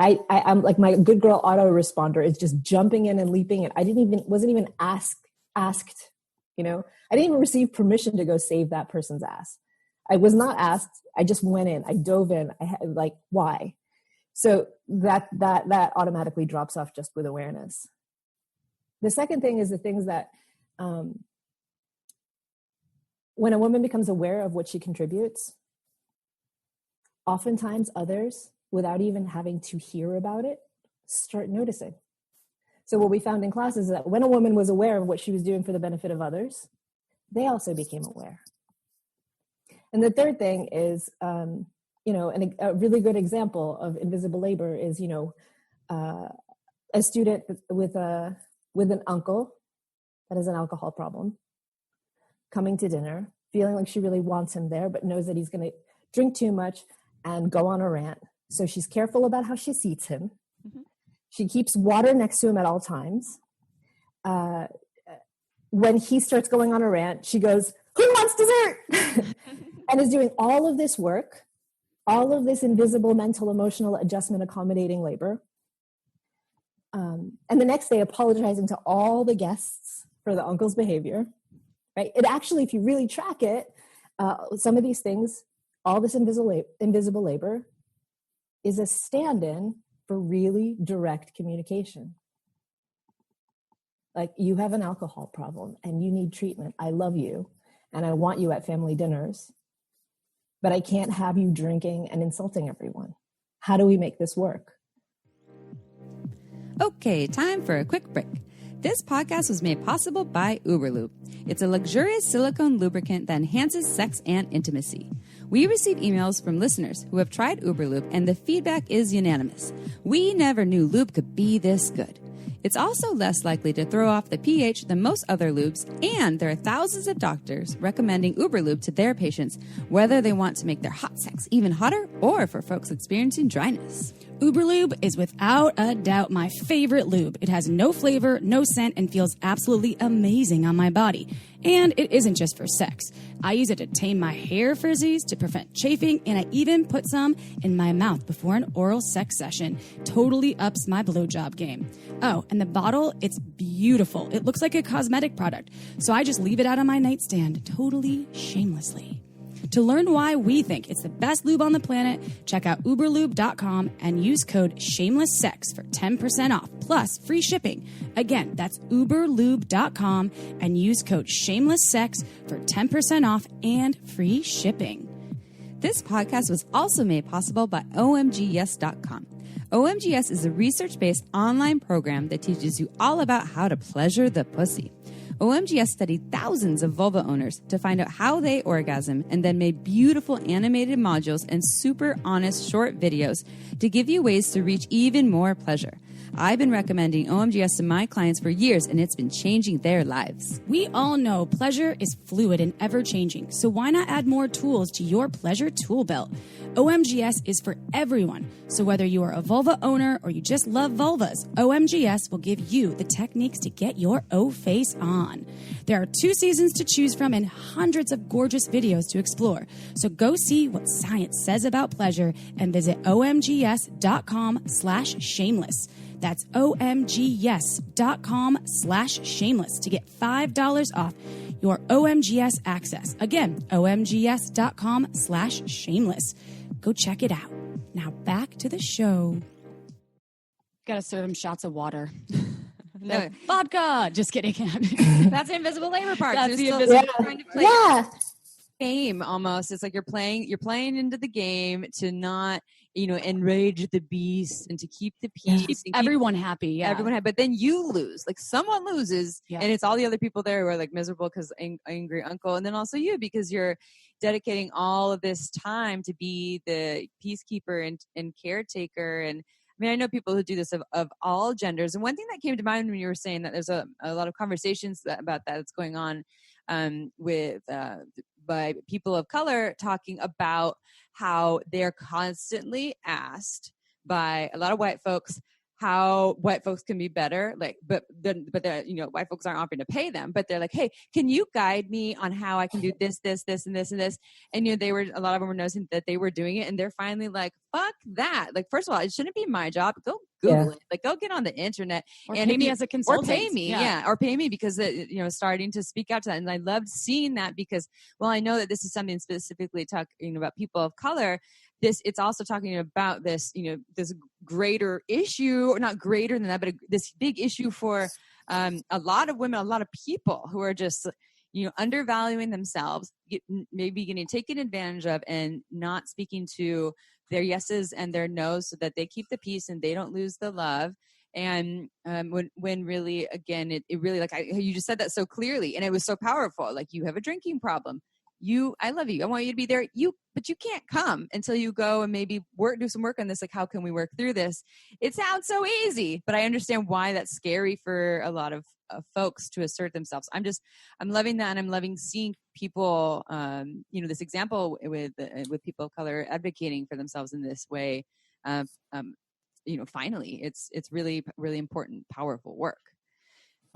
I'm like, my good girl autoresponder is just jumping in and leaping in. Wasn't even asked, I didn't even receive permission to go save that person's ass. I was not asked. I just went in, I dove in. I had, like, why? So that automatically drops off just with awareness. The second thing is the things that, when a woman becomes aware of what she contributes, oftentimes others, without even having to hear about it, start noticing. So what we found in class is that when a woman was aware of what she was doing for the benefit of others, they also became aware. And the third thing is, a really good example of invisible labor is, a student with an uncle that has an alcohol problem, coming to dinner, feeling like she really wants him there, but knows that he's going to drink too much and go on a rant. So she's careful about how she seats him. Mm-hmm. She keeps water next to him at all times. When he starts going on a rant, she goes, "Who wants dessert?" And is doing all of this work, all of this invisible mental, emotional adjustment, accommodating labor. And the next day apologizing to all the guests for the uncle's behavior. Right? It actually, if you really track it, some of these things, all this invisible labor is a stand-in for really direct communication. Like, you have an alcohol problem and you need treatment. I love you and I want you at family dinners, but I can't have you drinking and insulting everyone. How do we make this work? Okay, time for a quick break. This podcast was made possible by Uberlube. It's a luxurious silicone lubricant that enhances sex and intimacy. We receive emails from listeners who have tried Uberlube, and the feedback is unanimous. We never knew lube could be this good. It's also less likely to throw off the pH than most other lubes, and there are thousands of doctors recommending Uberlube to their patients, whether they want to make their hot sex even hotter or for folks experiencing dryness. Uberlube is without a doubt my favorite lube. It has no flavor, no scent, and feels absolutely amazing on my body. And it isn't just for sex. I use it to tame my hair frizzies, to prevent chafing, and I even put some in my mouth before an oral sex session. Totally ups my blowjob game. Oh, and the bottle, it's beautiful. It looks like a cosmetic product, so I just leave it out on my nightstand, totally shamelessly. To learn why we think it's the best lube on the planet, check out uberlube.com and use code SHAMELESSSEX for 10% off, plus free shipping. Again, that's uberlube.com and use code SHAMELESSSEX for 10% off and free shipping. This podcast was also made possible by omgyes.com. OMGYes is a research-based online program that teaches you all about how to pleasure the pussy. OMGYes studied thousands of vulva owners to find out how they orgasm and then made beautiful animated modules and super honest short videos to give you ways to reach even more pleasure. I've been recommending OMGYes to my clients for years, and it's been changing their lives. We all know pleasure is fluid and ever-changing, so why not add more tools to your pleasure tool belt? OMGYes is for everyone, so whether you are a vulva owner or you just love vulvas, OMGYes will give you the techniques to get your O-face on. There are 2 seasons to choose from and hundreds of gorgeous videos to explore, so go see what science says about pleasure and visit omgyes.com/shameless. That's omgyes.com/shameless to get $5 off your OMGYes access. Again, omgyes.com/shameless. Go check it out. Now back to the show. Gotta serve him shots of water. No. Vodka. Just kidding. That's the invisible labor part. That's the invisible trying to play game almost. It's like you're playing into the game to not, enrage the beast and to keep the peace. Keep everyone happy. Yeah. Everyone happy. But then you lose. Like someone loses and it's all the other people there who are like miserable because angry uncle. And then also you, because you're dedicating all of this time to be the peacekeeper and caretaker. And I mean, I know people who do this of all genders. And one thing that came to mind when you were saying that there's a lot of conversations about that's going on by people of color, talking about how they're constantly asked by a lot of white folks how white folks can be better, but white folks aren't offering to pay them, but they're like, hey, can you guide me on how I can do this, and this, and this? And, a lot of them were noticing that they were doing it, and they're finally like, fuck that. Like, first of all, it shouldn't be my job. Go Google it. Like, go get on the internet. Or pay me as a consultant. Or pay me, or pay me because, starting to speak out to that. And I loved seeing that because, well, I know that this is something specifically talking about people of color. It's also talking about this, this greater issue, or not greater than that, but this big issue for a lot of women, a lot of people who are just, undervaluing themselves, maybe getting taken advantage of and not speaking to their yeses and their nos so that they keep the peace and they don't lose the love. And when really, again, it really, like you just said that so clearly, and it was so powerful. Like, you have a drinking problem. I love you. I want you to be there. But you can't come until you go and maybe do some work on this. Like, how can we work through this? It sounds so easy, but I understand why that's scary for a lot of folks to assert themselves. I'm loving that. And I'm loving seeing people, this example with people of color advocating for themselves in this way. Finally, it's really, really important, powerful work.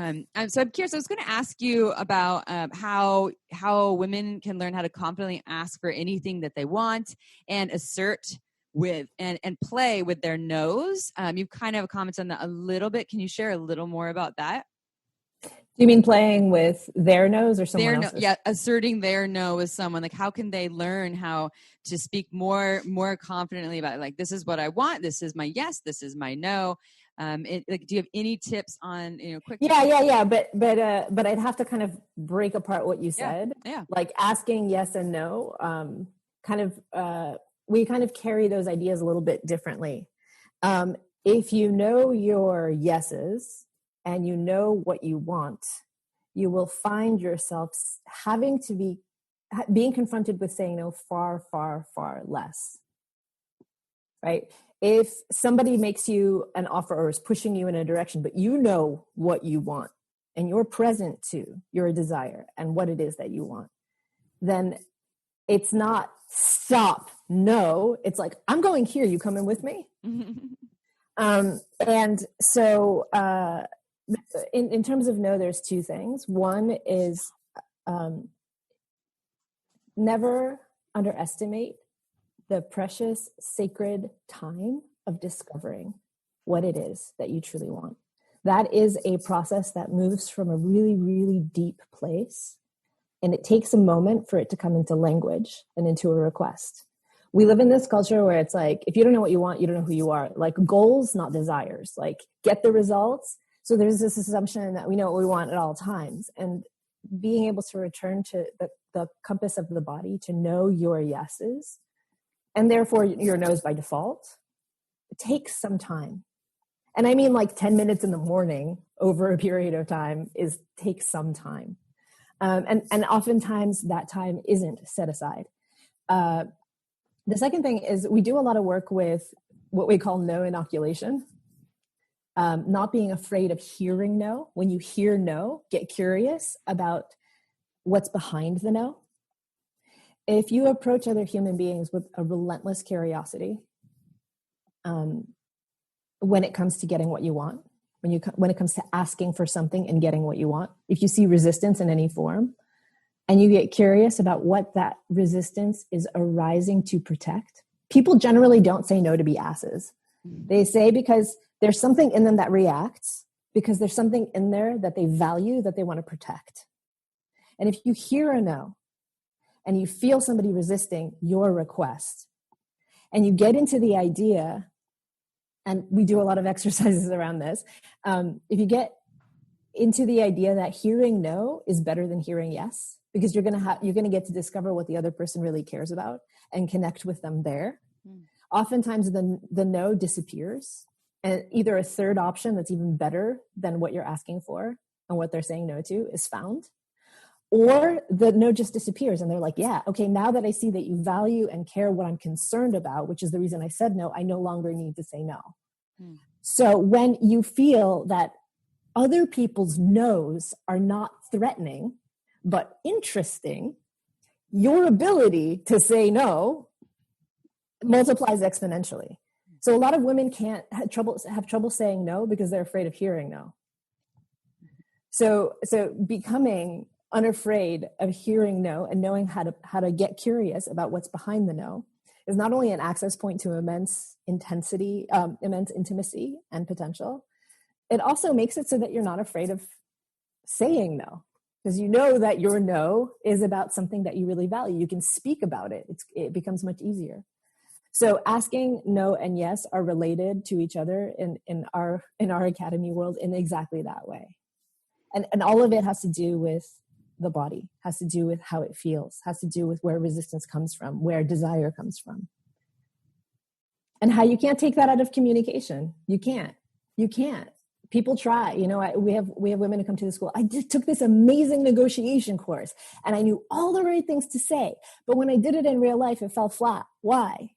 So I'm curious, I was going to ask you about how women can learn how to confidently ask for anything that they want and assert with and play with their no's. You kind of commented on that a little bit. Can you share a little more about that? Do you mean playing with their no's or someone else's? Yeah, asserting their no with someone. Like, how can they learn how to speak more confidently about it? Like, this is what I want. This is my yes. This is my no. Do you have any tips on, quick? Yeah. But I'd have to kind of break apart what you said. Yeah. Like asking yes and no, we kind of carry those ideas a little bit differently. If you know your yeses and you know what you want, you will find yourself being confronted with saying no far, far, far less. Right? If somebody makes you an offer or is pushing you in a direction, but you know what you want and you're present to your desire and what it is that you want, then it's not stop, no. It's like, I'm going here. You coming with me? And so in terms of no, there's 2 things. One is never underestimate the precious, sacred time of discovering what it is that you truly want. That is a process that moves from a really, really deep place. And it takes a moment for it to come into language and into a request. We live in this culture where it's like, if you don't know what you want, you don't know who you are. Like goals, not desires. Like get the results. So there's this assumption that we know what we want at all times. And being able to return to the compass of the body, to know your yeses, and therefore your no's by default, it takes some time. And I mean like 10 minutes in the morning over a period of time takes some time. And oftentimes that time isn't set aside. The second thing is we do a lot of work with what we call no inoculation. Not being afraid of hearing no. When you hear no, get curious about what's behind the no. If you approach other human beings with a relentless curiosity, when it comes to getting what you want, when it comes to asking for something and getting what you want, if you see resistance in any form, and you get curious about what that resistance is arising to protect, people generally don't say no to be asses. They say because there's something in them that reacts, because there's something in there that they value, that they want to protect. And if you hear a no, and you feel somebody resisting your request, and you get into the idea, and we do a lot of exercises around this, if you get into the idea that hearing no is better than hearing yes, because you're gonna get to discover what the other person really cares about and connect with them there. Oftentimes the no disappears, and either a third option that's even better than what you're asking for and what they're saying no to is found, or the no just disappears and they're like, yeah, okay, now that I see that you value and care what I'm concerned about, which is the reason I said no, I no longer need to say no. So when you feel that other people's no's are not threatening, but interesting, your ability to say no multiplies exponentially. So a lot of women have trouble saying no because they're afraid of hearing no. So becoming unafraid of hearing no and knowing how to get curious about what's behind the no is not only an access point to immense intensity, immense intimacy and potential. It also makes it so that you're not afraid of saying no, because you know that your no is about something that you really value. You can speak about it. It becomes much easier. So asking no and yes are related to each other in our academy world in exactly that way. And all of it has to do with the body, has to do with how it feels, has to do with where resistance comes from, where desire comes from. And how you can't take that out of communication. You can't. People try. We have women who come to the school. I just took this amazing negotiation course and I knew all the right things to say. But when I did it in real life, it fell flat. Why?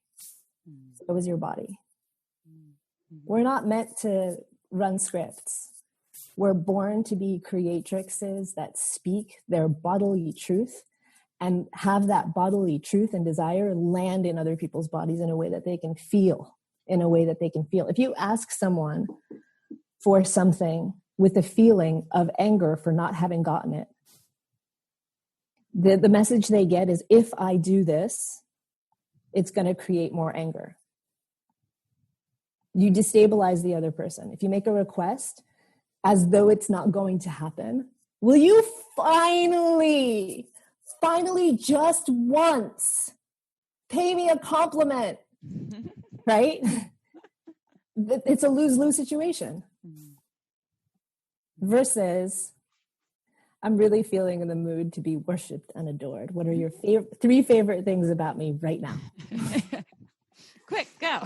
So it was your body. We're not meant to run scripts. We're born to be creatrixes that speak their bodily truth and have that bodily truth and desire land in other people's bodies in a way that they can feel, If you ask someone for something with a feeling of anger for not having gotten it, the message they get is, if I do this, it's going to create more anger. You destabilize the other person. If you make a request as though it's not going to happen, will you finally just once pay me a compliment? Right? It's a lose-lose situation. Versus, I'm really feeling in the mood to be worshipped and adored. What are your three favorite things about me right now? Quick, go.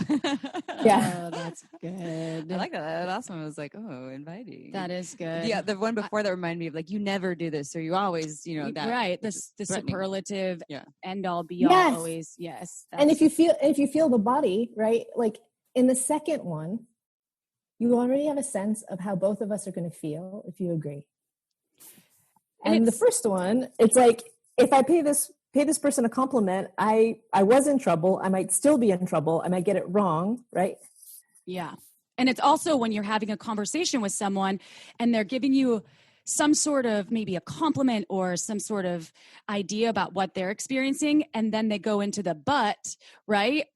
Yeah. Oh, that's good. I like that. That last one was like, oh, inviting. That is good. Yeah, the one before that reminded me of like, you never do this, or you always, that. Right. The superlative end all be all, always. Yes. And if you feel the body, right? Like in the second one, you already have a sense of how both of us are going to feel if you agree. And the first one, it's like, if I pay this person a compliment, I was in trouble. I might still be in trouble. I might get it wrong, right? Yeah. And it's also when you're having a conversation with someone and they're giving you some sort of maybe a compliment or some sort of idea about what they're experiencing, and then they go into the but, right?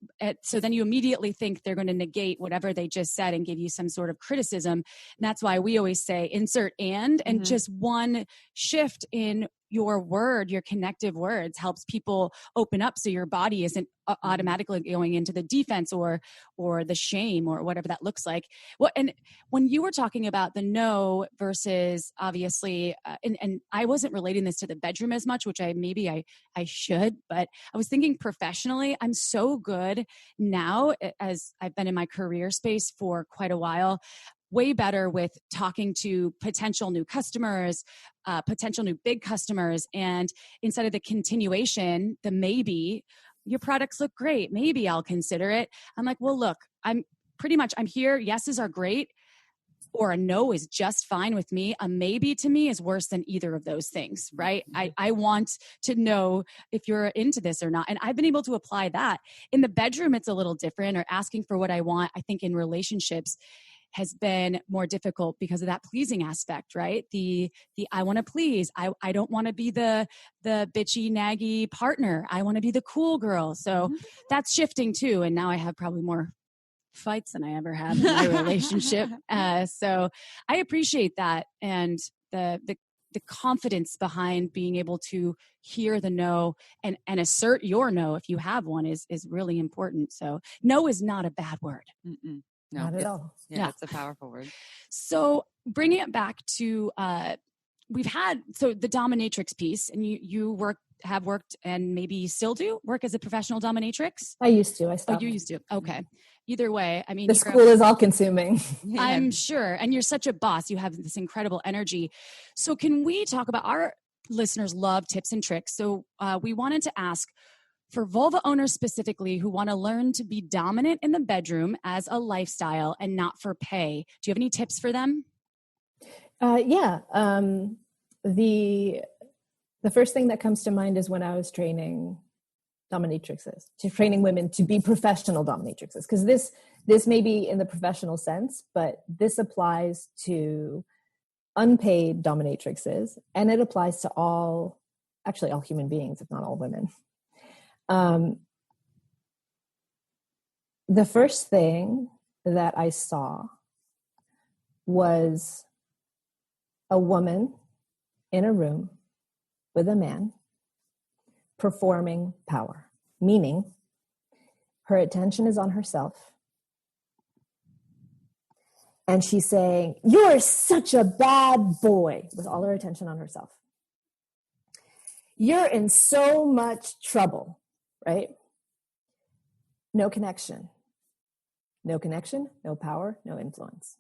So then you immediately think they're going to negate whatever they just said and give you some sort of criticism. And that's why we always say insert and just one shift in your word, your connective words helps people open up so your body isn't automatically going into the defense or the shame or whatever that looks like. Well, and when you were talking about the no versus obviously, and I wasn't relating this to the bedroom as much, which I should, but I was thinking professionally, I'm so good now as I've been in my career space for quite a while, way better with talking to potential new customers, potential new big customers. And instead of the continuation, the maybe, your products look great, maybe I'll consider it. I'm like, well, look, I'm here. Yeses are great. Or a no is just fine with me. A maybe to me is worse than either of those things, right? I want to know if you're into this or not. And I've been able to apply that. In the bedroom, it's a little different, or asking for what I want. I think in relationships has been more difficult because of that pleasing aspect, right? The I want to please. I don't want to be the bitchy, naggy partner. I want to be the cool girl. So that's shifting too. And now I have probably more fights than I ever have in my relationship. So I appreciate that. And the confidence behind being able to hear the no and assert your no, if you have one, is really important. So no is not a bad word. No, not at all. Yeah, it's a powerful word. So bringing it back to, we've had, so the dominatrix piece, and you have worked and maybe still do work as a professional dominatrix? I used to. I stopped. Oh, you used to. Okay. Either way, I mean, the school is all consuming. I'm sure. And you're such a boss. You have this incredible energy. So can we talk about, our listeners love tips and tricks. So we wanted to ask, for vulva owners specifically who want to learn to be dominant in the bedroom as a lifestyle and not for pay, do you have any tips for them? Yeah. The first thing that comes to mind is when I was training dominatrixes, training women to be professional dominatrixes, because this may be in the professional sense, but this applies to unpaid dominatrixes, and it applies to all human beings, if not all women. The first thing that I saw was a woman in a room with a man performing power, meaning her attention is on herself. And she's saying, "You're such a bad boy," with all her attention on herself. "You're in so much trouble," right? No connection. No connection, no power, no influence.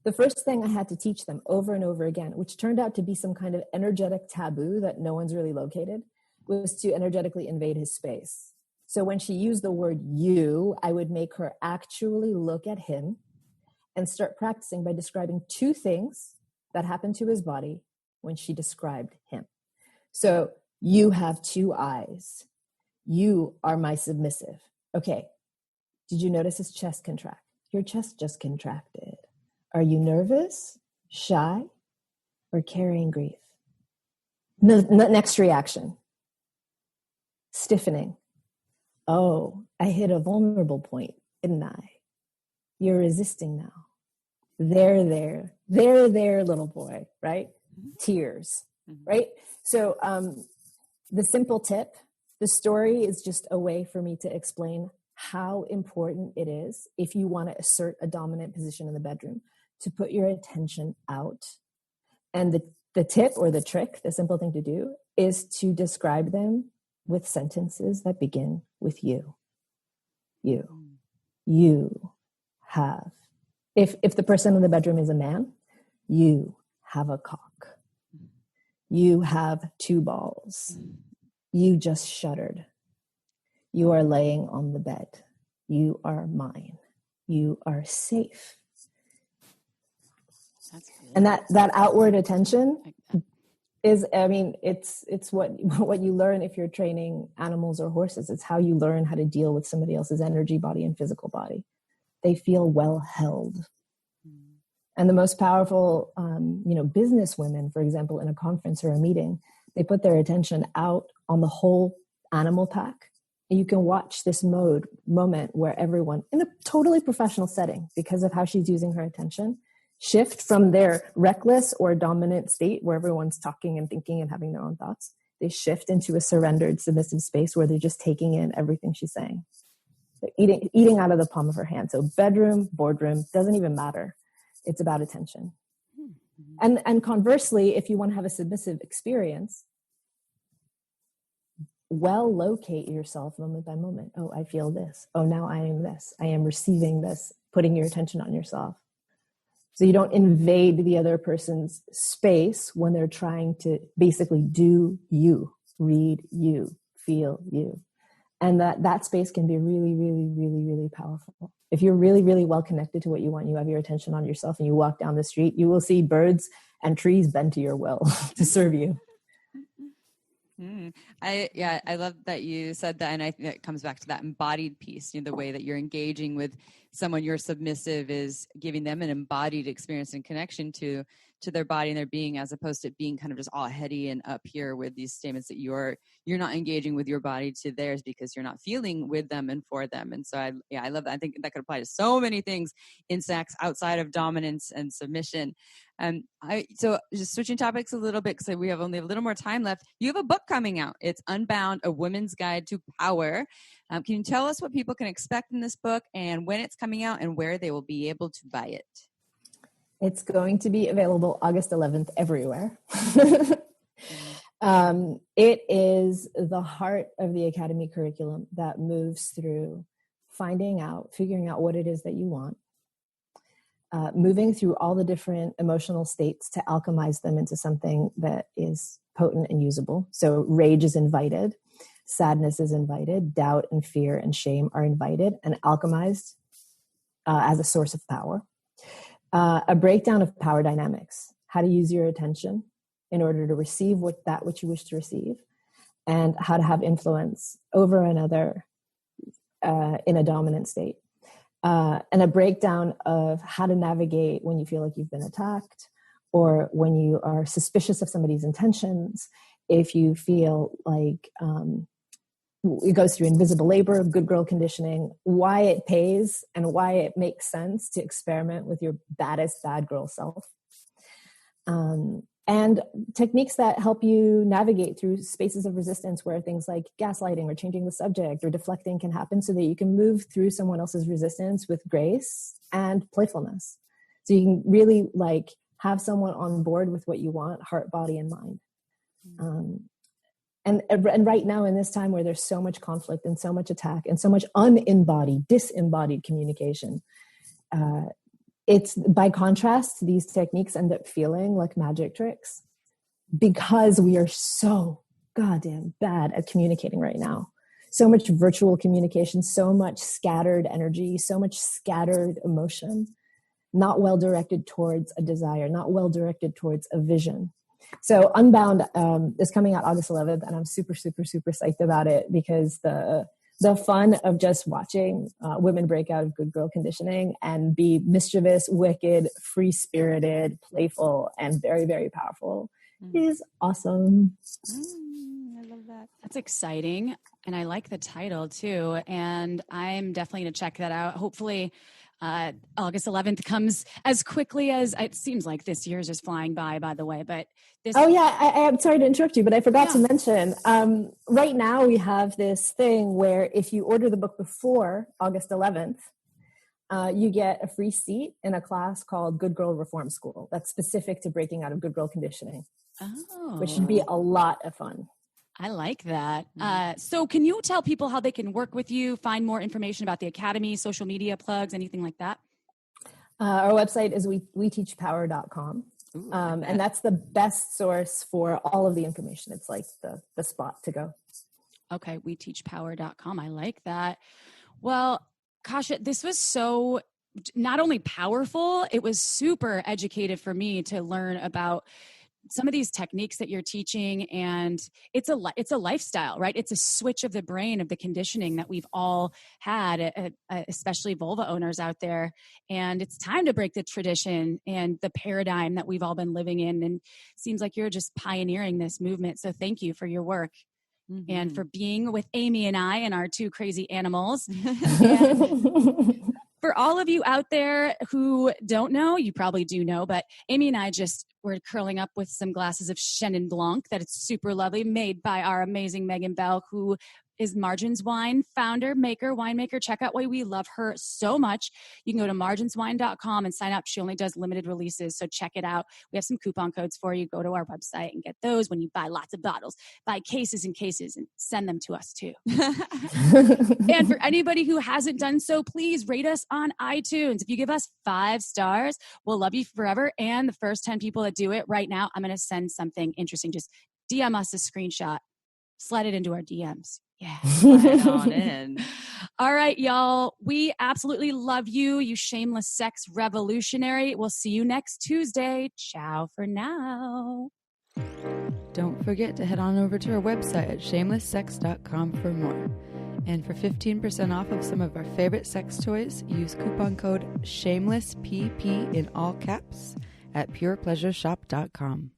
The first thing I had to teach them over and over again, which turned out to be some kind of energetic taboo that no one's really located, was to energetically invade his space. So when she used the word "you," I would make her actually look at him and start practicing by describing two things that happened to his body when she described him. So, "You have two eyes. You are my submissive." Okay. Did you notice his chest contract? Your chest just contracted. Are you nervous, shy, or carrying grief? Next reaction. Stiffening. Oh, I hit a vulnerable point, didn't I? You're resisting now. There, little boy, right? Tears, right? So the simple tip, the story is just a way for me to explain how important it is, if you want to assert a dominant position in the bedroom, to put your attention out. And the tip or the trick, the simple thing to do, is to describe them with sentences that begin with you. You have. If the person in the bedroom is a man, you have a cock. You have two balls. You just shuddered. You are laying on the bed. You are mine. You are safe. And that outward attention is, I mean, it's what you learn if you're training animals or horses. It's how you learn how to deal with somebody else's energy body and physical body. They feel well held. And the most powerful, business women, for example, in a conference or a meeting, they put their attention out on the whole animal pack. And you can watch this moment where everyone, in a totally professional setting, because of how she's using her attention, shift from their reckless or dominant state where everyone's talking and thinking and having their own thoughts. They shift into a surrendered, submissive space where they're just taking in everything she's saying. They're eating out of the palm of her hand. So bedroom, boardroom, doesn't even matter. It's about attention. And conversely, if you want to have a submissive experience, locate yourself moment by moment. Oh, I feel this. Oh, now I am this. I am receiving this, putting your attention on yourself. So you don't invade the other person's space when they're trying to basically do you, read you, feel you. And that space can be really, really, really, really powerful. If you're really, really well connected to what you want, you have your attention on yourself, and you walk down the street, you will see birds and trees bend to your will to serve you. I love that you said that, and I think it comes back to that embodied piece. The way that you're engaging with someone you're submissive is giving them an embodied experience and connection to their body and their being, as opposed to being kind of just all heady and up here with these statements that you're not engaging with your body to theirs because you're not feeling with them and for them. And so I love that. I think that could apply to so many things in sex outside of dominance and submission. So just switching topics a little bit, because we have only a little more time left. You have a book coming out. It's Unbound, A Woman's Guide to Power. Can you tell us what people can expect in this book and when it's coming out and where they will be able to buy it? It's going to be available August 11th everywhere. It is the heart of the Academy curriculum that moves through figuring out what it is that you want, moving through all the different emotional states to alchemize them into something that is potent and usable. So rage is invited, sadness is invited, doubt and fear and shame are invited and alchemized as a source of power. A breakdown of power dynamics, how to use your attention in order to receive which you wish to receive, and how to have influence over another in a dominant state. And a breakdown of how to navigate when you feel like you've been attacked, or when you are suspicious of somebody's intentions, if you feel like it goes through invisible labor, good girl conditioning, why it pays and why it makes sense to experiment with your baddest bad girl self. And techniques that help you navigate through spaces of resistance where things like gaslighting or changing the subject or deflecting can happen, so that you can move through someone else's resistance with grace and playfulness. So you can really have someone on board with what you want, heart, body, and mind. And right now, in this time where there's so much conflict and so much attack and so much disembodied communication, it's by contrast, these techniques end up feeling like magic tricks because we are so goddamn bad at communicating right now. So much virtual communication, so much scattered energy, so much scattered emotion, not well directed towards a desire, not well directed towards a vision. So Unbound is coming out August 11th, and I'm super, super, super psyched about it because the fun of just watching women break out of good girl conditioning and be mischievous, wicked, free-spirited, playful, and very, very powerful is awesome. I love that. That's exciting. And I like the title too. And I'm definitely going to check that out. Hopefully August 11th comes as quickly as it seems like this year is just flying by the way. But I'm sorry to interrupt you, but I forgot to mention, right now we have this thing where if you order the book before August 11th, you get a free seat in a class called Good Girl Reform School that's specific to breaking out of good girl conditioning, which should be a lot of fun. I like that. So can you tell people how they can work with you, find more information about the Academy, social media plugs, anything like that? Our website is weteachpower.com. And that's the best source for all of the information. It's like the spot to go. Okay. weteachpower.com. I like that. Well, Kasia, this was so not only powerful, it was super educative for me to learn about some of these techniques that you're teaching, and it's a lifestyle, right? It's a switch of the brain, of the conditioning that we've all had, especially vulva owners out there. And it's time to break the tradition and the paradigm that we've all been living in. And it seems like you're just pioneering this movement. So thank you for your work. Mm-hmm. And for being with Amy and I and our two crazy animals. For all of you out there who don't know, you probably do know, but Amy and I were curling up with some glasses of Chenin Blanc that is super lovely, made by our amazing Megan Bell, who is Margins Wine founder, winemaker. Check out why we love her so much. You can go to marginswine.com and sign up. She only does limited releases, so check it out. We have some coupon codes for you. Go to our website and get those when you buy lots of bottles. Buy cases and cases and send them to us too. And for anybody who hasn't done so, please rate us on iTunes. If you give us 5 stars, we'll love you forever. And the first 10 people that do it right now, I'm going to send something interesting. Just DM us a screenshot. Slide it into our DMs. Yeah. Slide on in. All right, y'all. We absolutely love you, you shameless sex revolutionary. We'll see you next Tuesday. Ciao for now. Don't forget to head on over to our website at shamelesssex.com for more. And for 15% off of some of our favorite sex toys, use coupon code SHAMELESSPP in all caps at purepleasureshop.com.